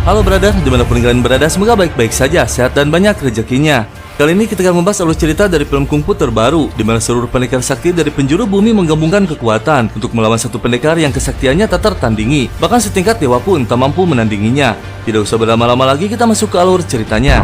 Halo brother, dimanapun kalian berada, semoga baik-baik saja, sehat dan banyak rezekinya. Kali ini kita akan membahas alur cerita dari film kungfu terbaru, di mana seluruh pendekar sakti dari penjuru bumi menggabungkan kekuatan untuk melawan satu pendekar yang kesaktiannya tak tertandingi. Bahkan setingkat dewa pun tak mampu menandinginya. Tidak usah berlama-lama lagi, kita masuk ke alur ceritanya.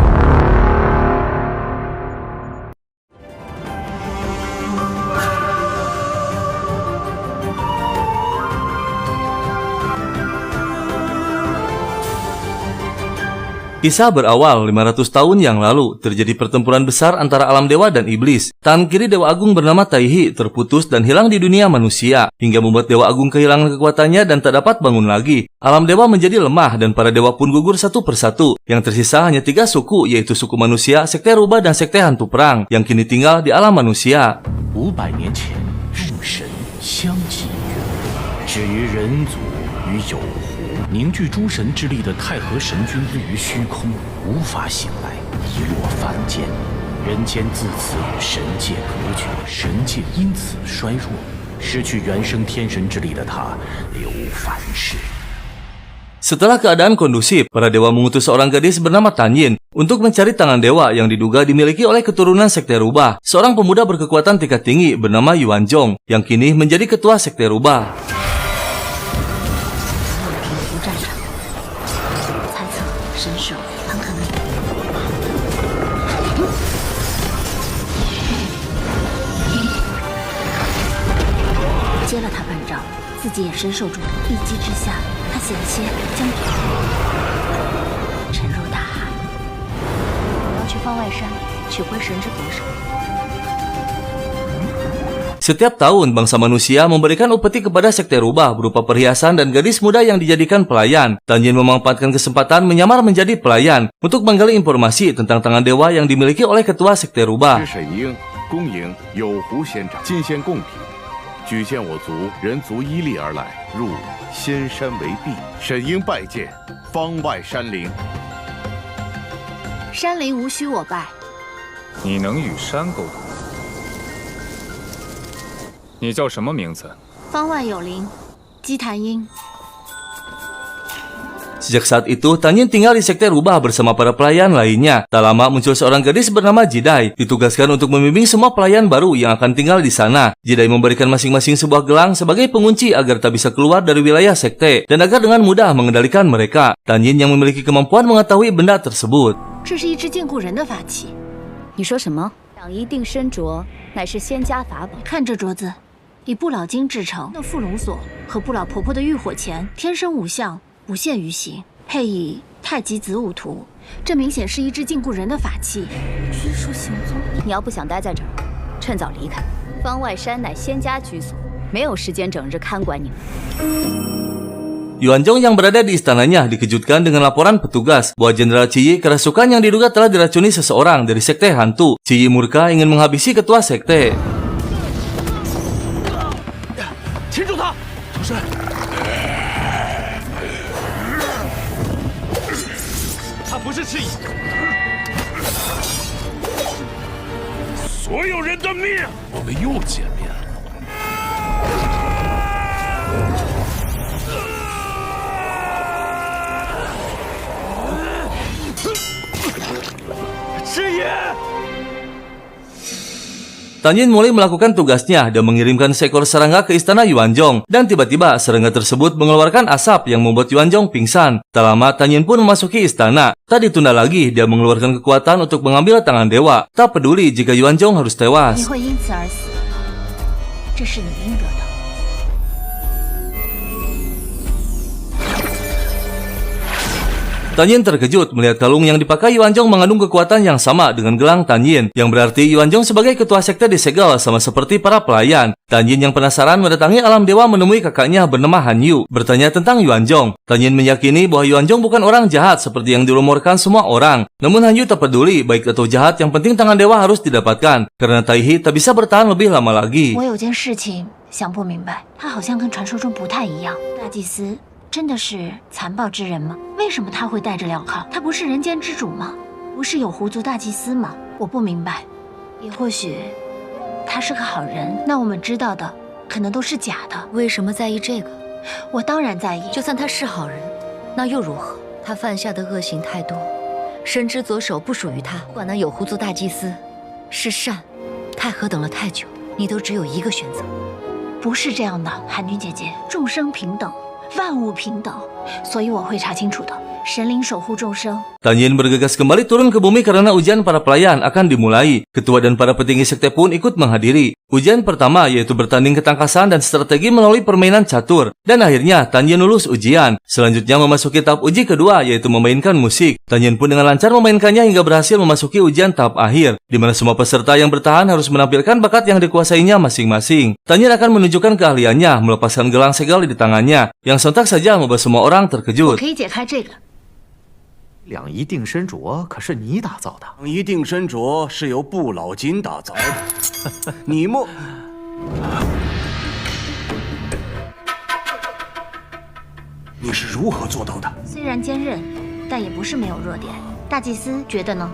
Kisah berawal 500 tahun yang lalu, terjadi pertempuran besar antara alam dewa dan iblis. Tangan kiri Dewa Agung bernama Taihi terputus dan hilang di dunia manusia, hingga membuat Dewa Agung kehilangan kekuatannya dan tak dapat bangun lagi. Alam dewa menjadi lemah dan para dewa pun gugur satu persatu. Yang tersisa hanya 3 suku, yaitu suku manusia, sekte rubah, dan sekte hantu perang, yang kini tinggal di alam manusia. 500年前，入神相继月，至于人族与有狐。 凝聚诸神之力的太和神君位于虚空，无法醒来，遗落凡间。人间自此与神界隔绝，神界因此衰弱，失去原生天神之力的他流无凡世。 Setelah keadaan kondusif, para dewa mengutus seorang gadis bernama Tanyin untuk mencari tangan dewa yang diduga dimiliki oleh keturunan sekte rubah. Seorang pemuda berkekuatan tingkat tinggi bernama Yuanzhong, yang kini menjadi ketua sekte rubah. 神手很可能接了他半招，自己也身受重伤。一击之下，他险些将沉入大海。我要去方外山取回神之左手。 Setiap tahun, bangsa manusia memberikan upeti kepada sekte rubah berupa perhiasan dan gadis muda yang dijadikan pelayan. Tanyin memanfaatkan kesempatan menyamar menjadi pelayan untuk menggali informasi tentang tangan dewa yang dimiliki oleh ketua sekte rubah. 沈英、恭迎有狐仙长进献贡品，举荐我族人族依例而来，入仙山为婢。沈英拜见方外山灵。山灵无需我拜。你能与山沟通？ 你叫什么名字？ 方外有灵，姬檀英。 Sejak saat itu, Tanyin tinggal di sekte rubah bersama para pelayan lainnya. Tak lama muncul seorang gadis bernama Jidai, ditugaskan untuk membimbing semua pelayan baru yang akan tinggal di sana. Jidai memberikan masing-masing sebuah gelang sebagai pengunci agar tak bisa keluar dari wilayah sekte dan agar dengan mudah mengendalikan mereka. Tanyin yang memiliki kemampuan mengetahui benda tersebut. 这是一支禁锢人的法器。你说什么？两一定身镯乃是仙家法宝。看这镯子。 以不老金制成的缚龙锁和不老婆婆的浴火钳，天生无相，不限于形，配以太极子午图，这明显是一支禁锢人的法器。拘束行踪，你要不想待在这儿，趁早离开。方外山乃仙家居所，没有时间整日看管你们。 Yuanzhong yang berada di istananya dikejutkan dengan laporan petugas bahwa Jenderal Ciyi kerasukan yang diduga telah diracuni seseorang dari sekte hantu. Ciyi murka ingin menghabisi ketua sekte. 擒住他！是。他不是赤蚁。所有人的命，我们又见面了。赤蚁。 Tanyin mulai melakukan tugasnya dan mengirimkan seekor serangga ke istana Yuanzhong. Dan tiba-tiba serangga tersebut mengeluarkan asap yang membuat Yuanzhong pingsan. Tak lama Tanyin pun memasuki istana. Tak ditunda lagi, dia mengeluarkan kekuatan untuk mengambil tangan dewa. Tak peduli jika Yuanzhong harus tewas. 你会因此而死，这是你应得的。 Tanyin terkejut melihat kalung yang dipakai Yuanzhong mengandung kekuatan yang sama dengan gelang Tanyin, yang berarti Yuanzhong sebagai ketua sekte disegel sama seperti para pelayan. Tanyin yang penasaran mendatangi alam dewa menemui kakaknya bernama Han Yu, bertanya tentang Yuanzhong. Tanyin meyakini bahwa Yuanzhong bukan orang jahat seperti yang dirumorkan semua orang. Namun Han Yu tak peduli baik atau jahat, yang penting tangan dewa harus didapatkan, karena Taihi tak bisa bertahan lebih lama lagi. 我有件事情想不明白，他好像跟传说中不太一样。大祭司 真的是残暴之人吗？为什么他会戴着镣铐？他不是人间之主吗？不是有狐族大祭司吗？我不明白。也或许他是个好人，那我们知道的可能都是假的。为什么在意这个？我当然在意。就算他是好人，那又如何？他犯下的恶行太多，神之左手不属于他。不管那有狐族大祭司是善，太和等了太久，你都只有一个选择。不是这样的，寒女姐姐，众生平等，万物平等，所以我会查清楚的。神灵守护众生。Tan Yin bergegas kembali turun ke bumi karena ujian para pelayan akan dimulai. Ketua dan para petinggi sekte pun ikut menghadiri. Ujian pertama yaitu bertanding ketangkasan dan strategi melalui permainan catur. Dan akhirnya Tan Yin lulus ujian. Selanjutnya memasuki tahap uji kedua yaitu memainkan musik. Tan Yin pun dengan lancar memainkannya hingga berhasil memasuki ujian tahap akhir, di mana semua peserta yang bertahan harus menampilkan bakat yang dikuasainya masing-masing. Tan Yin akan menunjukkan keahliannya melepaskan gelang segel di tangannya, yang sontak saja membuat semua orang terkejut. 可以解开这个。两仪定身镯可是你打造的？两仪定身镯是由不老金打造的，你莫。你是如何做到的？虽然坚韧，但也不是没有弱点。大祭司觉得呢？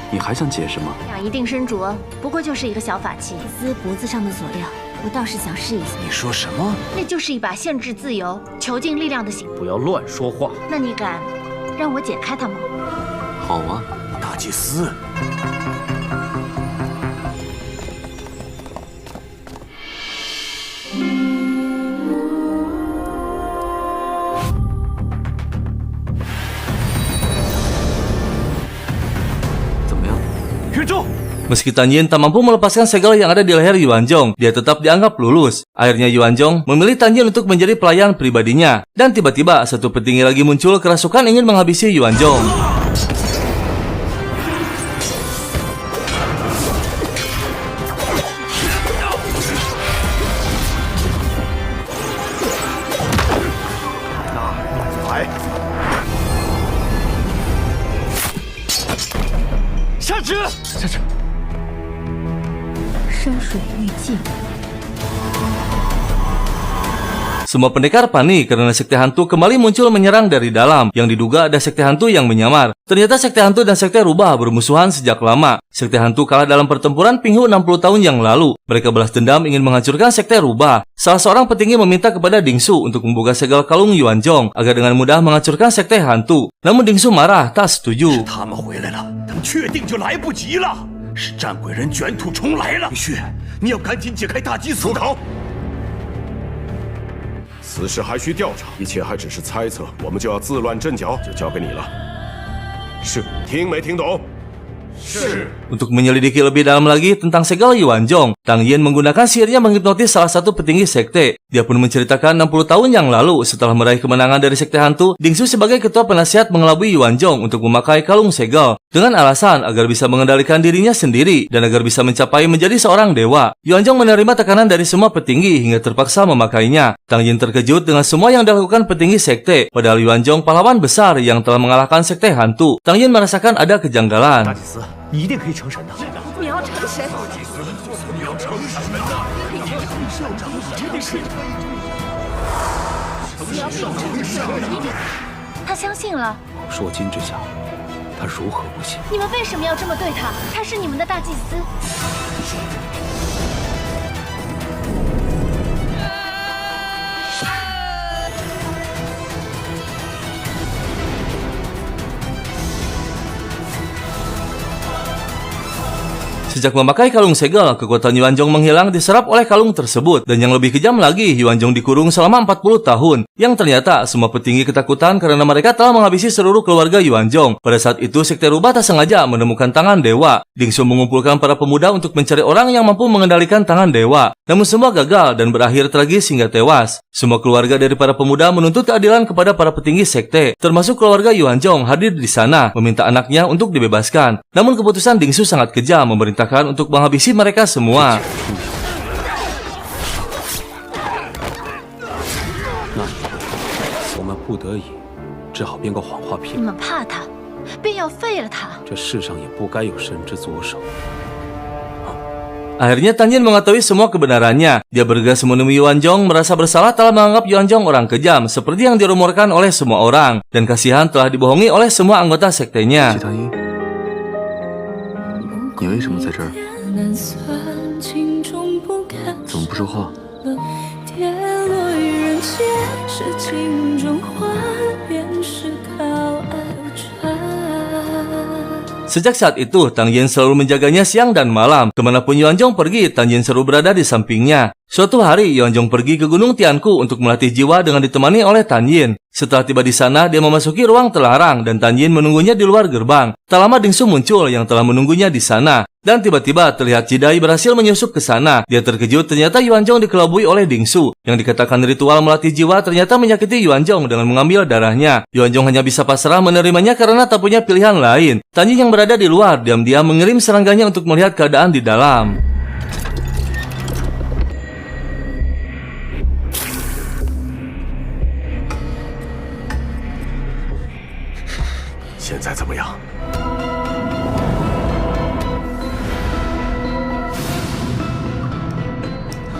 你还想解释吗？两仪定身镯不过就是一个小法器，祭司脖子上的锁链，我倒是想试一下。你说什么？那就是一把限制自由、囚禁力量的刑。不要乱说话。那你敢让我解开它吗？好啊，大祭司。怎么样？宇宙。 Meski Tan Yin tak mampu melepaskan segel yang ada di leher Yuanzhong, dia tetap dianggap lulus. Akhirnya Yuanzhong memilih Tan Yin untuk menjadi pelayan pribadinya. Dan tiba-tiba satu petinggi lagi muncul kerasukan ingin menghabisi Yuanzhong. Semua pendekar panik karena sekte hantu kembali muncul menyerang dari dalam, yang diduga ada sekte hantu yang menyamar. Ternyata sekte hantu dan sekte rubah bermusuhan sejak lama. Sekte hantu kalah dalam pertempuran Pinghu 60 tahun yang lalu. Mereka balas dendam ingin menghancurkan sekte rubah. Salah seorang petinggi meminta kepada Dingsu untuk membuka segel kalung Yuanzhong agar dengan mudah menghancurkan sekte hantu. Namun Dingsu marah, tak setuju. 他们回来了，等确定就来不及了。是战鬼人卷土重来了。血，你要赶紧解开大祭司的。 此事还需调查，一切还只是猜测，我们就要自乱阵脚，就交给你了。是，听没听懂？是。 Untuk menyelidiki lebih dalam lagi tentang segel Yuanzhong, Tang Yin menggunakan sihirnya menghipnotis salah satu petinggi sekte. Dia pun menceritakan 60 tahun yang lalu setelah meraih kemenangan dari sekte hantu, Dingsu sebagai ketua penasihat mengelabui Yuanzhong untuk memakai kalung segel dengan alasan agar bisa mengendalikan dirinya sendiri dan agar bisa mencapai menjadi seorang dewa. Yuanzhong menerima tekanan dari semua petinggi hingga terpaksa memakainya. Tang Yin terkejut dengan semua yang dilakukan petinggi sekte, padahal Yuanzhong pahlawan besar yang telah mengalahkan sekte hantu. Tang Yin merasakan ada kejanggalan. 大祭司，你一定可以成神的。你要成神？你要成神的，他相信了。烁金之下，他如何不信？你们为什么要这么对他？他是你们的大祭司。 Sejak memakai kalung segel, kekuatan Yuanzhong menghilang diserap oleh kalung tersebut. Dan yang lebih kejam lagi, Yuanzhong dikurung selama 40 tahun. Yang ternyata semua petinggi ketakutan karena mereka telah menghabisi seluruh keluarga Yuanzhong. Pada saat itu, sekte rubah tak sengaja menemukan tangan dewa. Dingsu mengumpulkan para pemuda untuk mencari orang yang mampu mengendalikan tangan dewa. Namun semua gagal dan berakhir tragis hingga tewas. Semua keluarga dari para pemuda menuntut keadilan kepada para petinggi sekte, termasuk keluarga Yuanzhong hadir di sana, meminta anaknya untuk dibebaskan. Namun keputusan Dingsu sangat kejam, memerintahkan untuk menghabisi mereka semua. 我们不得已，只好编个谎话骗。你们怕他，便要废了他。这世上也不该有神之左手。 Akhirnya Tan Yin mengetahui semua kebenarannya. Dia bergegas menemui Yuanzhong, merasa bersalah telah menganggap Yuanzhong orang kejam, seperti yang dirumorkan oleh semua orang. Dan kasihan telah dibohongi oleh semua anggota sektenya. 你为什么在这儿？怎么不说话？些是镜中花，便是靠岸船。 Sejak saat itu, Tang Yin selalu menjaganya siang dan malam. Kemanapun Yuanzhong pergi, Tang Yin selalu berada di sampingnya. Suatu hari, Yuanzhong pergi ke Gunung Tianku untuk melatih jiwa dengan ditemani oleh Tan Yin. Setelah tiba di sana, dia memasuki ruang terlarang dan Tan Yin menunggunya di luar gerbang. Tak lama Dingsu muncul yang telah menunggunya di sana. Dan tiba-tiba terlihat Jidai berhasil menyusup ke sana. Dia terkejut ternyata Yuanzhong dikelabui oleh Dingsu. Yang dikatakan ritual melatih jiwa ternyata menyakiti Yuanzhong dengan mengambil darahnya. Yuanzhong hanya bisa pasrah menerimanya karena tak punya pilihan lain. Tan Yin yang berada di luar diam-diam mengirim serangganya untuk melihat keadaan di dalam. 现在怎么样？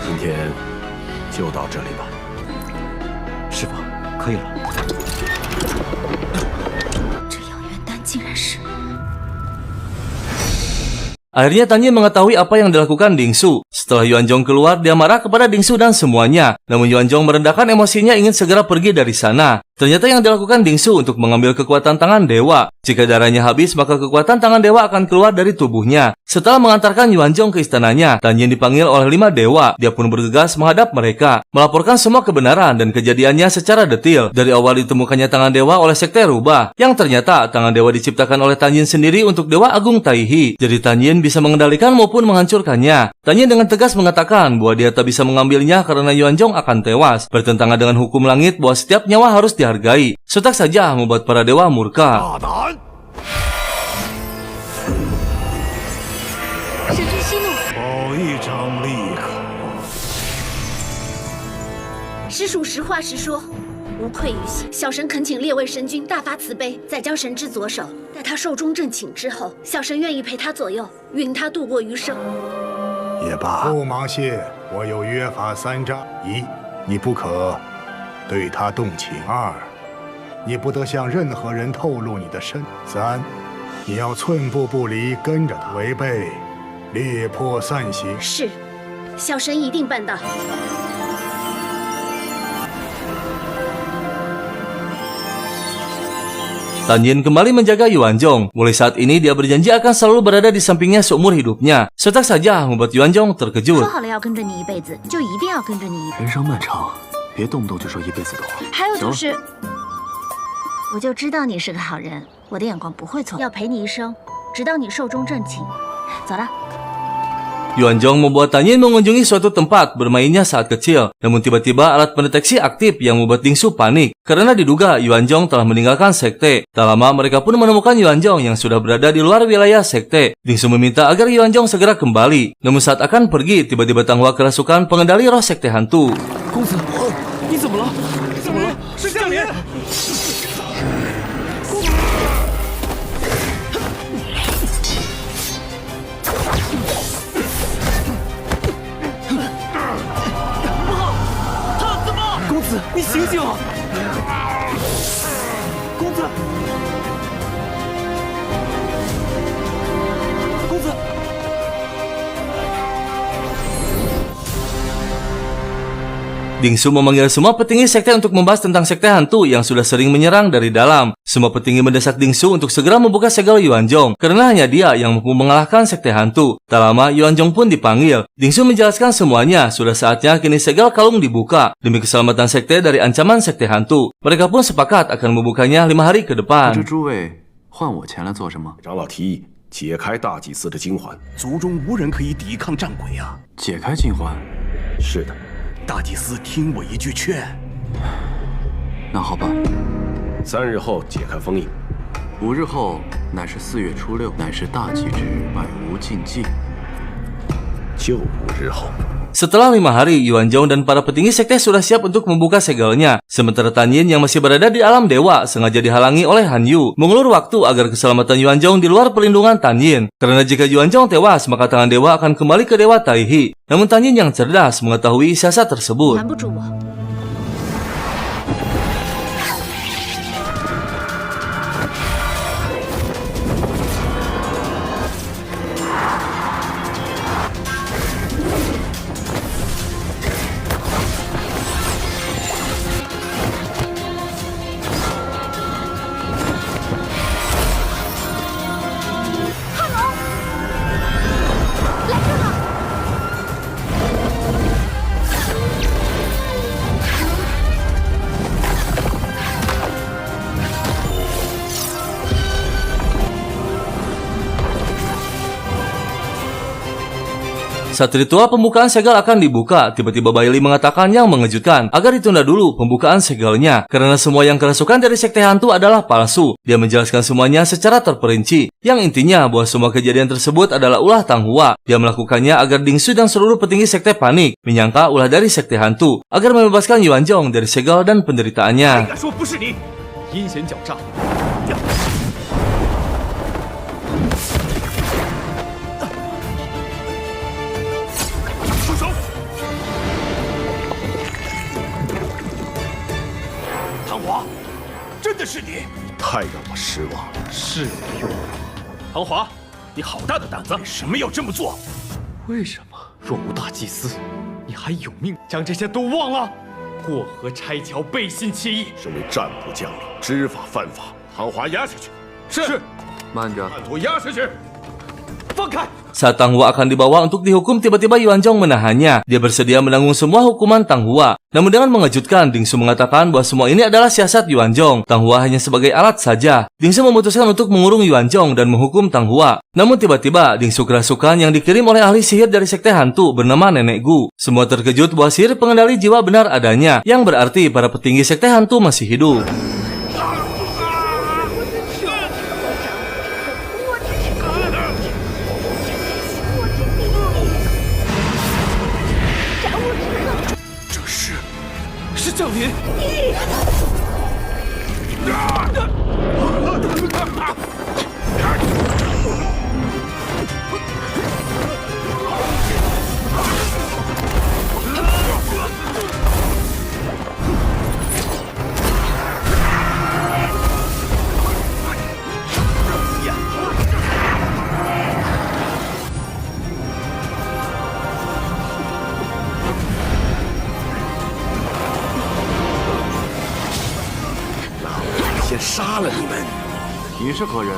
今天就到这里吧。师傅，可以了。这养元丹竟然是…… Akhirnya Tan Yin mengetahui apa yang dilakukan Dingsu. Setelah Yuanzhong keluar, dia marah kepada Dingsu dan semuanya. Namun Yuanzhong merendahkan emosinya ingin segera pergi dari sana. Ternyata yang dilakukan Dingsu untuk mengambil kekuatan tangan dewa. Jika darahnya habis, maka kekuatan tangan dewa akan keluar dari tubuhnya. Setelah mengantarkan Yuanzhong ke istananya, Tan Yin dipanggil oleh 5 dewa. Dia pun bergegas menghadap mereka, melaporkan semua kebenaran dan kejadiannya secara detail. Dari awal ditemukannya tangan dewa oleh sekte rubah, yang ternyata tangan dewa diciptakan oleh Tan Yin sendiri untuk Dewa Agung Taihi. Jadi Tan Yin bisa mengendalikan maupun menghancurkannya. Tan Yin dengan tegas mengatakan bahwa dia tak bisa mengambilnya karena Yuanzhong akan tewas, bertentangan dengan hukum langit bahwa setiap nyawa harus dihargai. Sontak saja membuat para dewa murka. 神君息怒，好一场立刻！实属实话实说，无愧于心。小神恳请列位神君大发慈悲，再将神之左手。待他寿终正寝之后，小神愿意陪他左右，允他度过余生。也罢，不忙谢，我有约法3章：一，你不可对他动情；二，你不得向任何人透露你的身；三，你要寸步不离跟着他，违背猎魄散行。是，小神一定办到。 Tan Yin kembali menjaga Yuanzhong. Mulai saat ini dia berjanji akan selalu berada di sampingnya seumur hidupnya. Sontak saja membuat Yuanzhong 说 terkejut. 好了要跟着你一辈子，就一定要跟着你一辈子。人生漫长，别动不动就说一辈子的话。还有就是，我就知道你是个好人，我的眼光不会错，要陪你一生，直到你寿终正寝。走了。 Yuanzhong membuat Tan Yin mengunjungi suatu tempat bermainnya saat kecil. Namun tiba-tiba alat pendeteksi aktif yang membuat Dingsu panik. Karena diduga Yuanzhong telah meninggalkan sekte. Tak lama mereka pun menemukan Yuanzhong yang sudah berada di luar wilayah sekte. Dingsu meminta agar Yuanzhong segera kembali. Namun saat akan pergi, tiba-tiba Tanghua kerasukan pengendali roh sekte hantu. 公子，你怎么了？怎么了？是降临！ 你醒醒！公子，公子。 Dingsu memanggil semua petinggi sekte untuk membahas tentang sekte hantu yang sudah sering menyerang dari dalam. Semua petinggi mendesak Dingsu untuk segera membuka segel Yuanzhong, karena hanya dia yang mampu mengalahkan sekte hantu. Tak lama, Yuanzhong pun dipanggil. Dingsu menjelaskan semuanya, sudah saatnya kini segel kalung dibuka, demi keselamatan sekte dari ancaman sekte hantu. Mereka pun sepakat akan membukanya 5 hari ke depan. 这诸位唤我前来做什么？长老提议解开大祭司的金环。族中无人可以抵抗战鬼啊！解开金环？是的。 大祭司听我一句劝。那好吧。 3日后解开封印，5日后乃是4月初6，乃是大祭之日，百无禁忌。就5日后。 Setelah 5 hari, Yuanzhong dan para petinggi sekte sudah siap untuk membuka segelnya. Sementara Tan Yin yang masih berada di alam dewa sengaja dihalangi oleh Han Yu, mengulur waktu agar keselamatan Yuanzhong di luar perlindungan Tan Yin. Karena jika Yuanzhong tewas, maka tangan dewa akan kembali ke Dewa Taihi. Namun Tan Yin yang cerdas mengetahui siasat tersebut. 拦不住我。 Tan Saat ritual pembukaan segel akan dibuka, tiba-tiba Bailey mengatakan yang mengejutkan agar ditunda dulu pembukaan segelnya karena semua yang kerasukan dari sekte hantu adalah palsu. Dia menjelaskan semuanya secara terperinci, yang intinya bahwa semua kejadian tersebut adalah ulah Tang Hua. Dia melakukannya agar Dingsu dan seluruh petinggi sekte panik, menyangka ulah dari sekte hantu, agar membebaskan Yuanzhong dari segel dan penderitaannya.唐华，真的是你！太让我失望了。是你，唐华，你好大的胆子！为什么要这么做？为什么？若无大祭司，你还有命将这些都忘了？过河拆桥，背信弃义。身为战部将领，知法犯法，唐华押下去。是。慢着，叛徒押下去。放开！ Saat Tang Hua akan dibawa untuk dihukum, tiba-tiba Yuanzhong menahannya. Dia bersedia menanggung semua hukuman Tang Hua. Namun dengan mengejutkan, Dingsu mengatakan bahwa semua ini adalah siasat Yuanzhong. Tang Hua hanya sebagai alat saja. Dingsu memutuskan untuk mengurung Yuanzhong dan menghukum Tang Hua. Namun tiba-tiba, Dingsu kerasukan yang dikirim oleh ahli sihir dari sekte hantu bernama Nenek Gu. Semua terkejut bahwa sihir pengendali jiwa benar adanya, yang berarti para petinggi sekte hantu masih hidup.杀了你们！你是何人？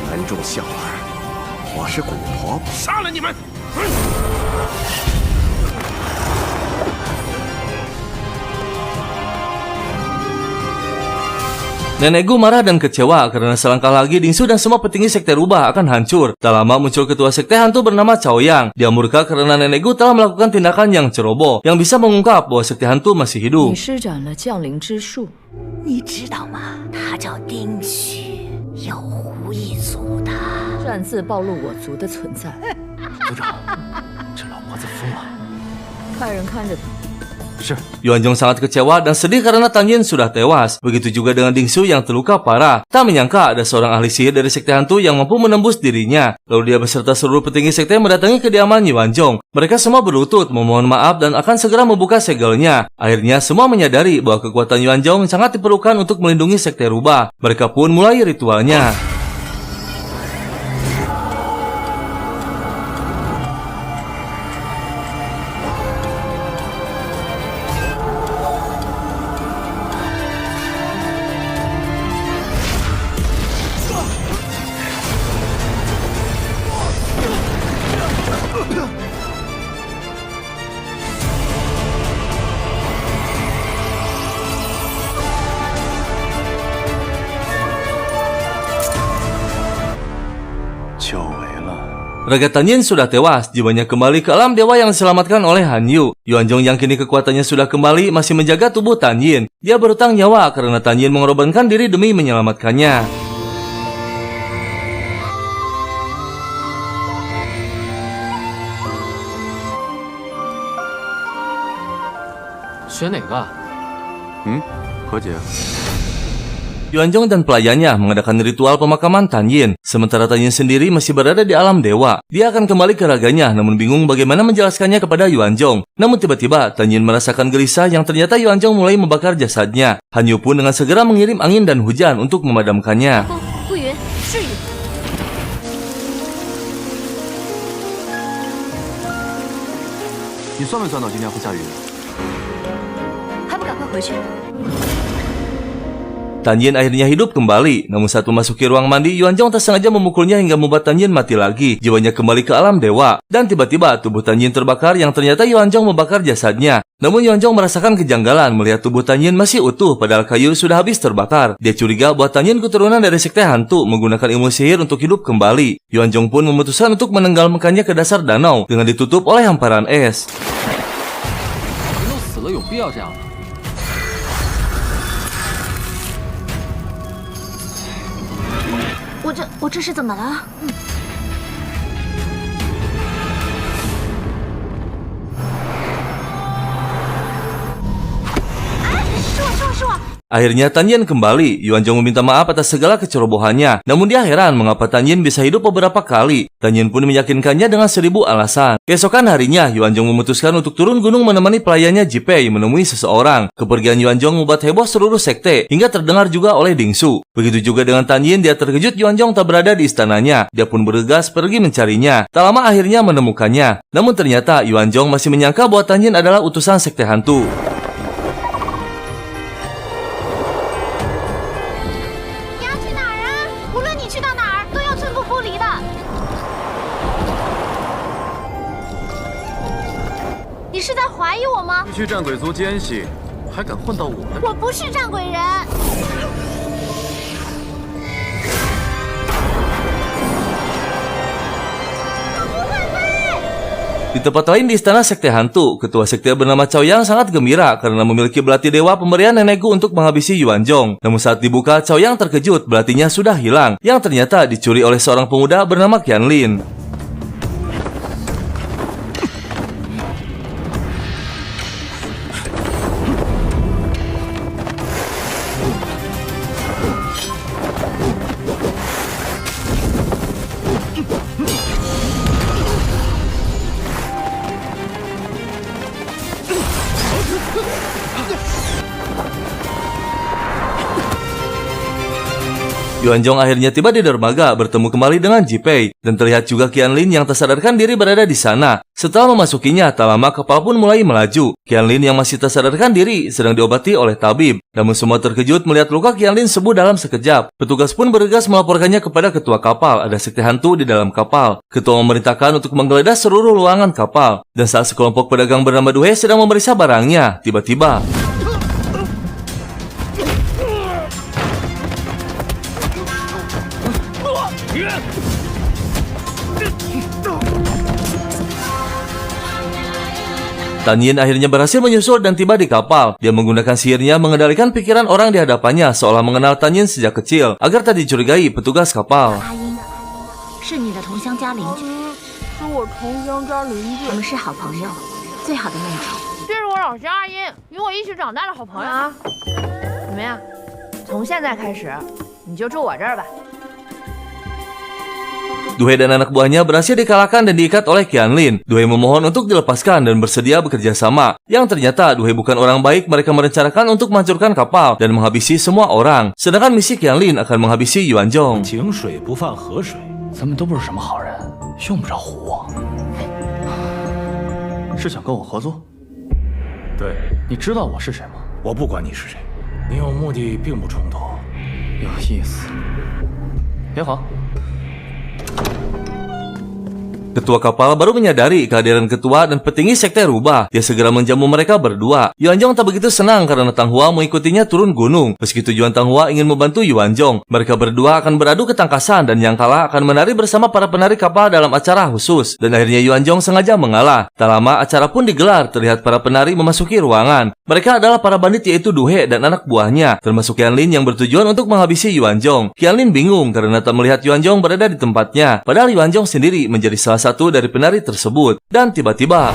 南众孝儿，我是古婆婆。杀了你们！ Nenek Gu marah dan kecewa karena selangkah lagi Dingsu dan semua petinggi sekte rubah akan hancur. Tak lama muncul ketua sekte hantu bernama Cao Yang. Dia murka karena Nenek Gu telah melakukan tindakan yang ceroboh yang bisa mengungkap bahwa sekte hantu masih hidup. 你施展了降临之术，你知道吗？他叫丁旭，有狐一族的。擅自暴露我族的存在。族长，这老婆子疯了。派人看着他。 Yuanzhong sangat kecewa dan sedih karena Tang Yin sudah tewas. Begitu juga dengan Dingsu yang terluka parah. Tak menyangka ada seorang ahli sihir dari sekte hantu yang mampu menembus dirinya. Lalu dia beserta seluruh petinggi sekte mendatangi kediaman Yuanzhong. Mereka semua berlutut memohon maaf dan akan segera membuka segelnya. Akhirnya semua menyadari bahwa kekuatan Yuanzhong sangat diperlukan untuk melindungi sekte rubah. Mereka pun mulai ritualnya. Raga Tang Yin sudah tewas, jiwanya kembali ke alam dewa yang diselamatkan oleh Han Yu. Yuanzhong yang kini kekuatannya sudah kembali masih menjaga tubuh Tang Yin. Dia berutang nyawa karena Tang Yin mengorbankan diri demi menyelamatkannya. Yuanzhong dan pelayannya mengadakan ritual pemakaman Tang Yin. Sementara Tang Yin sendiri masih berada di alam dewa. Dia akan kembali ke raganya namun bingung bagaimana menjelaskannya kepada Yuanzhong. Namun tiba-tiba Tang Yin merasakan gelisah yang ternyata Yuanzhong mulai membakar jasadnya. Han Yu pun dengan segera mengirim angin dan hujan untuk memadamkannya. Tan Yin akhirnya hidup kembali. Namun saat memasuki ruang mandi, Yuan Zhong tersengaja memukulnya hingga membuat Tan Yin mati lagi. Jiwanya kembali ke alam dewa. Dan tiba-tiba tubuh Tan Yin terbakar yang ternyata Yuan Zhong membakar jasadnya. Namun Yuan Zhong merasakan kejanggalan melihat tubuh Tan Yin masih utuh padahal kayu sudah habis terbakar. Dia curiga bahwa Tan Yin keturunan dari sekte hantu menggunakan ilmu sihir untuk hidup kembali. Yuan Zhong pun memutuskan untuk menenggelamkannya ke dasar danau dengan ditutup oleh hamparan es. 我这是怎么了？是我。 Akhirnya Tan Yin kembali. Yuan Zhong meminta maaf atas segala kecerobohannya. Namun dia heran mengapa Tan Yin bisa hidup beberapa kali. Tan Yin pun meyakinkannya dengan 1000 alasan. Keesokan harinya, Yuan Zhong memutuskan untuk turun gunung menemani pelayannya Jipei menemui seseorang. Kepergian Yuan Zhong membuat heboh seluruh sekte, hingga terdengar juga oleh Dingsu. Begitu juga dengan Tan Yin, dia terkejut Yuan Zhong tak berada di istananya. Dia pun bergegas pergi mencarinya. Tak lama akhirnya menemukannya. Namun ternyata Yuan Zhong masih menyangka bahwa Tan Yin adalah utusan sekte hantu. 你是在怀疑我吗？区区战鬼族奸细，还敢混到我的？我不是战鬼人。 Di tempat lain di istana sekte hantu, ketua sekte bernama Cao Yang sangat gembira karena memiliki belati dewa pemberian nenek Gu untuk menghabisi Yuan Zhong. Namun saat dibuka, Cao Yang terkejut belatinya sudah hilang, yang ternyata dicuri oleh seorang pemuda bernama Qianlin. Yuan Zhong akhirnya tiba di dermaga bertemu kembali dengan Jipei dan terlihat juga Qianlin yang tak sadarkan diri berada di sana. Setelah memasukinya, tak lama kapal pun mulai melaju. Qianlin yang masih tak sadarkan diri sedang diobati oleh tabib. Namun semua terkejut melihat luka Qianlin sembuh dalam sekejap. Petugas pun bergegas melaporkannya kepada ketua kapal. Ada sekte hantu di dalam kapal. Ketua memerintahkan untuk menggeledah seluruh ruangan kapal. Dan saat sekelompok pedagang bernama Duhe sedang memeriksa barangnya, tiba-tiba Tan Yin akhirnya berhasil menyusul dan tiba di kapal. Dia menggunakan sihirnya mengendalikan pikiran orang di hadapannya seolah mengenal Tan Yin sejak kecil agar tak dicurigai petugas kapal. 是你的同乡加邻居，是我同乡加邻居，我们是好朋友，最好的妹妹。这是我老乡阿英，与我一起长大的好朋友啊。怎么样？从现在开始，你就住我这儿吧。 Duhe dan anak buahnya berhasil dikalahkan dan diikat oleh Qianlin. Duhe memohon untuk dilepaskan dan bersedia bekerja sama. Yang ternyata Duhe bukan orang baik, mereka merencanakan untuk menghancurkan kapal dan menghabisi semua orang. Sedangkan misi Qianlin akan menghabisi Yuan Zhong. 井水不犯河水，咱们都不是什么好人，用不着唬我。是想跟我合作？对，你知道我是谁吗？我不管你是谁，你有目的并不冲突，有意思。也好。 Ketua kapal baru menyadari kehadiran ketua dan petinggi sekte rubah. Dia segera menjamu mereka berdua. Yuan Zhong tak begitu senang karena Tang Hua mengikutinya turun gunung. Meski tujuan Tang Hua ingin membantu Yuan Zhong, mereka berdua akan beradu ketangkasan dan yang kalah akan menari bersama para penari kapal dalam acara khusus. Dan akhirnya Yuan Zhong sengaja mengalah. Tak lama acara pun digelar, terlihat para penari memasuki ruangan. Mereka adalah para bandit yaitu Duhe dan anak buahnya, termasuk Qianlin yang bertujuan untuk menghabisi Yuan Zhong. Qianlin bingung karena tak melihat Yuan Zhong berada di tempatnya. Padahal Yuan Zhong sendiri menjadi salah satu dari penari tersebut. Dan tiba-tiba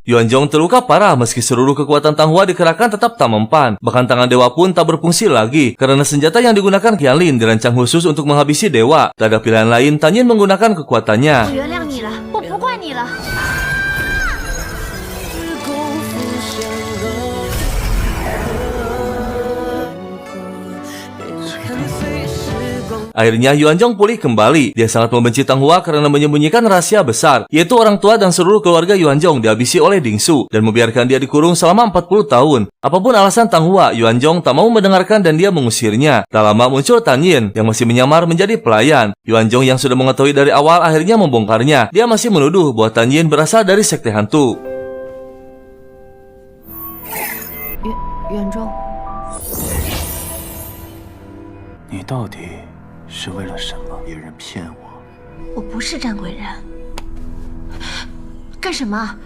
Yuanzhong terluka parah meski seluruh kekuatan Tanghua dikerahkan tetap tak mempan. Bahkan tangan dewa pun tak berfungsi lagi karena senjata yang digunakan Qianlin dirancang khusus untuk menghabisi dewa. Tak ada pilihan lain, Tan Yin menggunakan kekuatannya. 我原谅你了，我不怪你了。 Akhirnya Yuanzhong pulih kembali. Dia sangat membenci Tanghua karena menyembunyikan rahasia besar, yaitu orang tua dan seluruh keluarga Yuanzhong dihabisi oleh Dingsu dan membiarkan dia dikurung selama 40 tahun. Apapun alasan Tanghua, Yuanzhong tak mau mendengarkan dan dia mengusirnya. Tak lama muncul Tan Yin yang masih menyamar menjadi pelayan. Yuanzhong yang sudah mengetahui dari awal akhirnya membongkarnya. Dia masih menuduh bahwa Tan Yin berasal dari sekte hantu. 远中，你到底是为了什么？别人骗我，我不是战鬼人，干什么？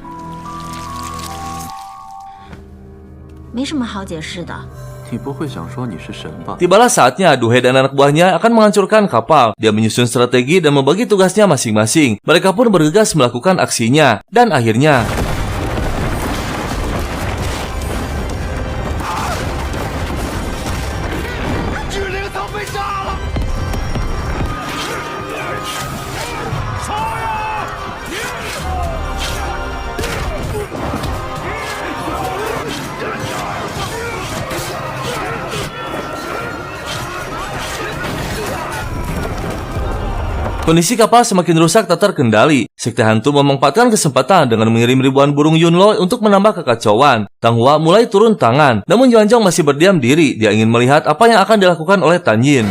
没什么好解释的。 你不会想说你是神吧？ Tibalah saatnya Duhe dan anak buahnya akan menghancurkan kapal. Dia menyusun strategi dan membagi tugasnya masing-masing. Mereka pun bergegas melakukan aksinya. Dan akhirnya... Kondisi kapal semakin rusak tak terkendali. Sekte hantu memanfaatkan kesempatan dengan mengirim ribuan burung Yunlo untuk menambah kekacauan. Tanghua mulai turun tangan, namun Yuanzhong masih berdiam diri. Dia ingin melihat apa yang akan dilakukan oleh Tan Yin.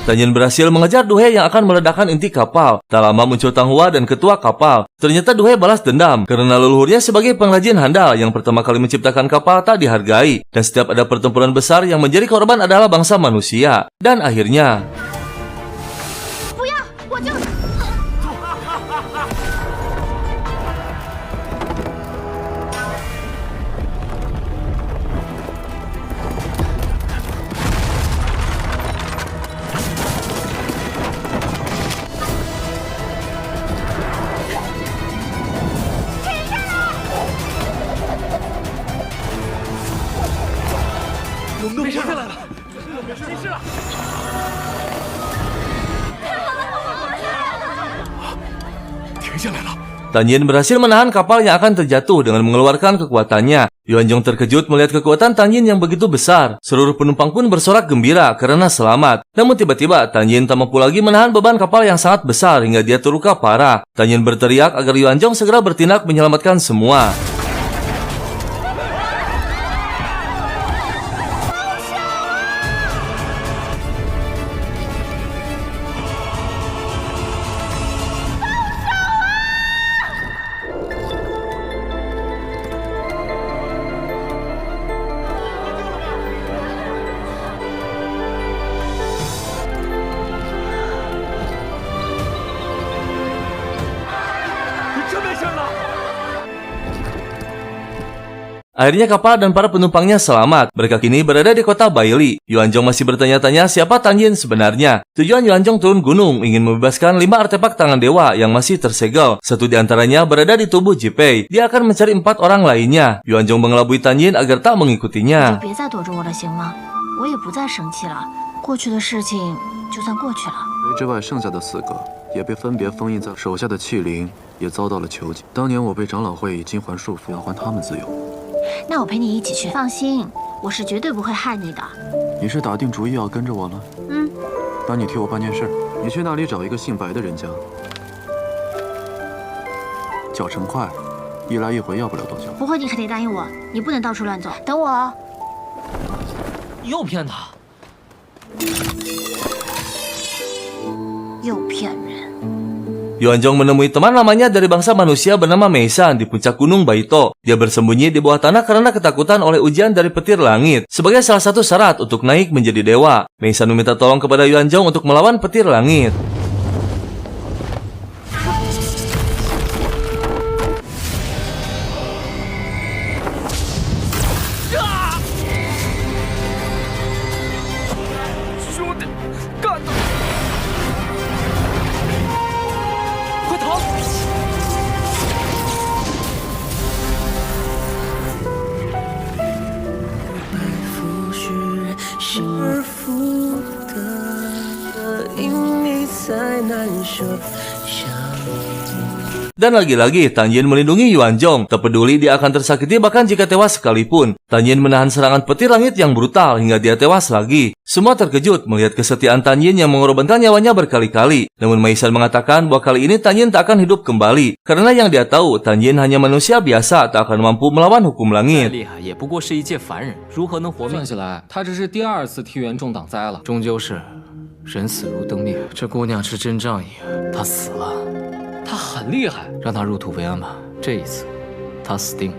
Tan Yin berhasil mengejar Duhe yang akan meledakkan inti kapal. Tak lama muncul Tanghua dan ketua kapal. Ternyata Duhe balas dendam karena leluhurnya sebagai pengrajin handal yang pertama kali menciptakan kapal tak dihargai. Dan setiap ada pertempuran besar yang menjadi korban adalah bangsa manusia. Dan akhirnya... 不要，我就。 没事下来了，没事了。停下来了。 Tan Yin berhasil menahan kapal yang akan terjatuh dengan mengeluarkan kekuatannya. Yuanzhong terkejut melihat kekuatan Tan Yin yang begitu besar. Seluruh penumpang pun bersorak gembira karena selamat. Namun tiba-tiba Tan Yin tak mampu lagi menahan beban kapal yang sangat besar hingga dia terluka parah. Tan Yin berteriak agar Yuanzhong segera bertindak menyelamatkan semua. Akhirnya kapal dan para penumpangnya selamat. Mereka kini berada di kota Baili. Yuanzhong masih bertanya-tanya siapa Tan Yin sebenarnya. Tujuan Yuanzhong turun gunung ingin membebaskan 5 artefak tangan dewa yang masih tersegel. Satu di antaranya berada di tubuh Jipei. Dia akan mencari 4 orang lainnya. Yuanzhong mengelabui Tan Yin agar tak mengikutinya. 别再躲着我了，行吗？我也不再生气了，过去的事情就算过去了。之外剩下的4个也被分别封印在手下的器灵，也遭到了囚禁。当年我被长老会以金环束缚，要还他们自由。 那我陪你一起去，放心，我是绝对不会害你的。你是打定主意要跟着我了？嗯，那你替我办件事，你去那里找一个姓白的人家，叫陈快，一来一回要不了多久。不会，你还得答应我，你不能到处乱走，等我哦。又骗他，又骗人。Yuanzhong menemui teman lamanya dari bangsa manusia bernama Meisan di puncak gunung Baito. Dia bersembunyi di bawah tanah karena ketakutan oleh ujian dari petir langit. Sebagai salah satu syarat untuk naik menjadi dewa, Meisan meminta tolong kepada Yuanzhong untuk melawan petir langit. Dan lagi-lagi, Tan Yin melindungi Yuanzhong. Tak peduli dia akan tersakiti bahkan jika tewas sekalipun. Tan Yin menahan serangan petir langit yang brutal hingga dia tewas lagi. Semua terkejut melihat kesetiaan Tan Yin yang mengorbankan nyawanya berkali-kali. Namun Meisan mengatakan bahwa kali ini Tan Yin tak akan hidup kembali. Karena yang dia tahu, Tan Yin hanya manusia biasa, tak akan mampu melawan hukum langit. 算起来，他这是第2次替元仲挡灾了。终究是人死如灯灭，这姑娘是真仗义，她死了，他很厉害，让她入土为安吧。这一次，她死定了。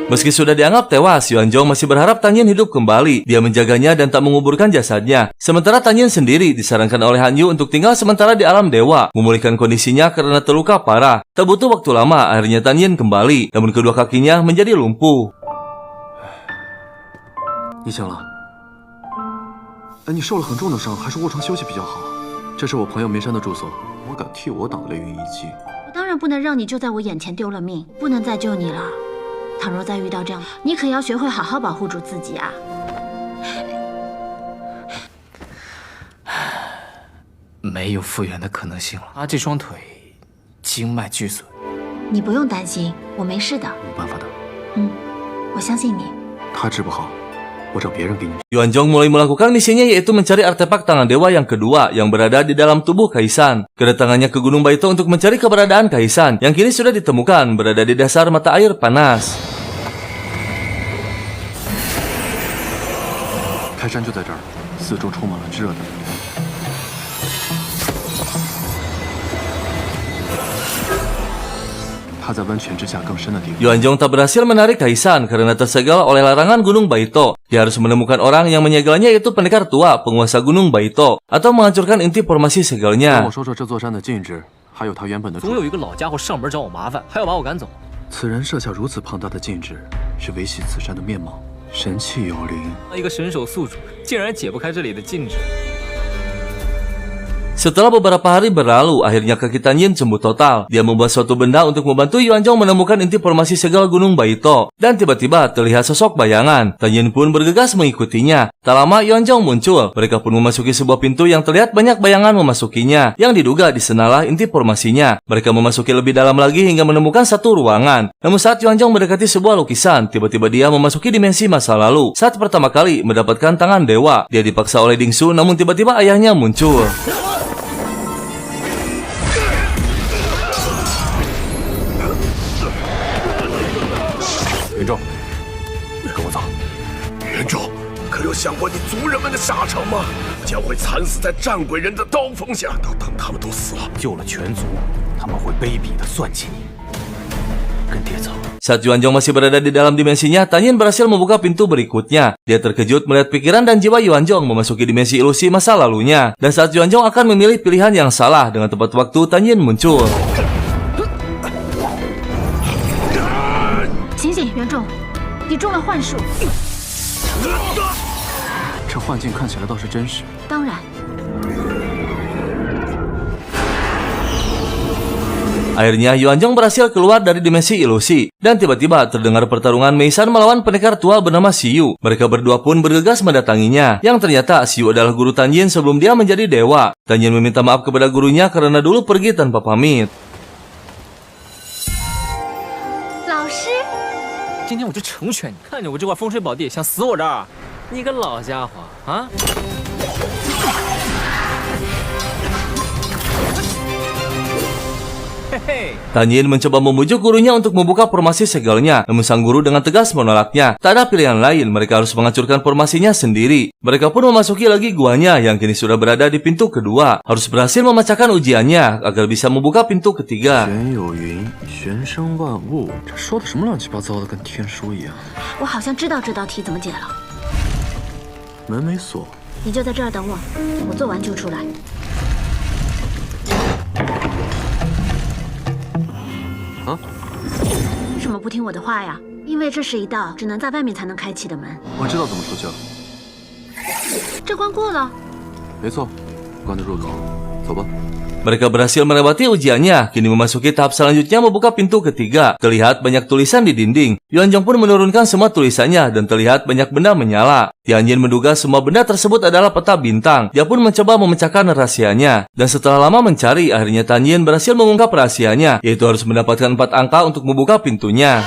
Meski sudah dianggap tewas, Yuanzhong masih berharap Tan Yin hidup kembali. Dia menjaganya dan tak menguburkan jasadnya. Sementara Tan Yin sendiri disarankan oleh Han Yu untuk tinggal sementara di alam dewa, memulihkan kondisinya karena terluka parah. Tak butuh waktu lama, akhirnya Tan Yin kembali, namun kedua kakinya menjadi lumpuh. 你醒了？哎，你受了很重的伤，还是卧床休息比较好。这是我朋友梅山的住所，我敢替我挡雷云一击。我当然不能让你就在我眼前丢了命，不能再救你了。倘若再遇到这样，你可要学会好好保护住自己啊！没有复原的可能性了。他这双腿经脉俱损，你不用担心，我没事的。有办法的。我相信你。他治不好，我找别人给你。 Yuanzhong mulai melakukan misinya yaitu mencari artefak tangan dewa yang kedua yang berada di dalam tubuh Kaisan. Kedatangannya ke Gunung Baito untuk mencari keberadaan Kaisan yang kini sudah ditemukan berada di dasar mata air panas. 开山就在这儿，四周充满了炙热的能量。他在温泉之下更深的地方。 Yuanzhong tak berhasil menarik Kaisan karena tersegel oleh larangan Gunung Baito. Dia harus menemukan orang yang menyegelnya yaitu pendekar tua, penguasa Gunung Baito, atau menghancurkan inti formasi segelnya. 跟我说说这座山的禁制，还有它原本的。总有一个老家伙上门找我麻烦，还要把我赶走。此人设下如此庞大的禁制，是维系此山的面貌。神气有灵，一个神手宿主竟然解不开这里的禁制。 Setelah beberapa hari berlalu, akhirnya kaki Tan Yin sembuh total. Dia membuat suatu benda untuk membantu Yuanzhong menemukan inti formasi segel Gunung Baito. Dan tiba-tiba terlihat sosok bayangan. Tan Yin pun bergegas mengikutinya. Tak lama Yuanzhong muncul. Mereka pun memasuki sebuah pintu yang terlihat banyak bayangan memasukinya. Yang diduga di sanalah inti formasinya. Mereka memasuki lebih dalam lagi hingga menemukan satu ruangan. Namun saat Yuanzhong mendekati sebuah lukisan, tiba-tiba dia memasuki dimensi masa lalu. Saat pertama kali mendapatkan tangan dewa, dia dipaksa oleh Dingsu, namun tiba-tiba ayahnya muncul. 元仲，跟我走。元仲，可有想过你族人们的下场吗？将会惨死在战鬼人的刀锋下。等他们都死了，救了全族，他们会卑鄙的算计你。跟爹走。 Saat Yuanzhong masih berada di dalam dimensinya, Tan Yin berhasil membuka pintu berikutnya. Dia terkejut melihat pikiran dan jiwa Yuanzhong memasuki dimensi ilusi masa lalunya. Dan saat Yuanzhong akan memilih pilihan yang salah, dengan tepat waktu Tan Yin muncul. 醒醒，元仲，你中了幻术。这幻境看起来倒是真实。当然。 Akhirnya Yuanzhong berhasil keluar dari dimensi ilusi. Dan tiba-tiba terdengar pertarungan Meisan melawan pendekar tua bernama Xiyu. Mereka berdua pun bergegas mendatanginya. Yang ternyata Xiyu adalah guru Tan Yin sebelum dia menjadi dewa. Tan Yin meminta maaf kepada gurunya karena dulu pergi tanpa pamit. 老师，今天我就成全你！看着我这块风水宝地，想死我这儿？你个老家伙啊！ 嘿， Tan Yin mencoba membujuk gurunya untuk membuka formasi segelnya, namun sang guru dengan tegas menolaknya. Tak ada pilihan lain, mereka harus menghancurkan formasinya sendiri. Mereka pun memasuki lagi guanya yang kini sudah berada di pintu kedua. Harus berhasil memecahkan ujiannya agar bisa membuka pintu ketiga. 我好像知道这道题怎么解了。门没锁，你就在这儿等我，我做完就出来。啊？为什么不听我的话呀？因为这是一道只能在外面才能开启的门。我知道怎么出去了。这关过了。没错，关的入口。走吧。 Mereka berhasil melewati ujiannya, kini memasuki tahap selanjutnya membuka pintu ketiga. Terlihat banyak tulisan di dinding. Yuanjong pun menurunkan semua tulisannya dan terlihat banyak benda menyala. Tian Yin menduga semua benda tersebut adalah peta bintang. Dia pun mencoba memecahkan rahasianya. Dan setelah lama mencari, akhirnya Tan Yin berhasil mengungkap rahasianya, yaitu harus mendapatkan 4 angka untuk membuka pintunya.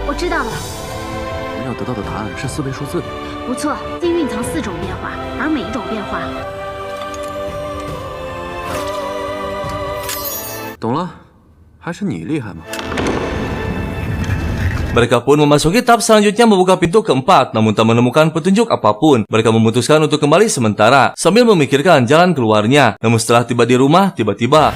Aku知道了。 要得到的答案是4位数字里。不错，竟蕴藏4种变化，而每一种变化……懂了，还是你厉害吗？ Mereka pun memasuki tahap selanjutnya membuka pintu keempat, namun tak menemukan petunjuk apapun. Mereka memutuskan untuk kembali sementara, sambil memikirkan jalan keluarnya. Namun setelah tiba di rumah, tiba-tiba...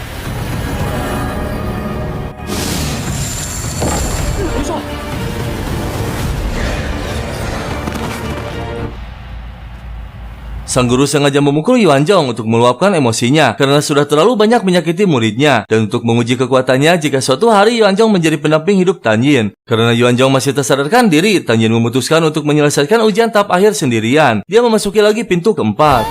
Sang guru sengaja memukul Yuanjong untuk meluapkan emosinya karena sudah terlalu banyak menyakiti muridnya dan untuk menguji kekuatannya jika suatu hari Yuanjong menjadi pendamping hidup Tan Yin. Karena Yuanjong masih tak sadarkan diri, Tan Yin memutuskan untuk menyelesaikan ujian tahap akhir sendirian. Dia memasuki lagi pintu keempat.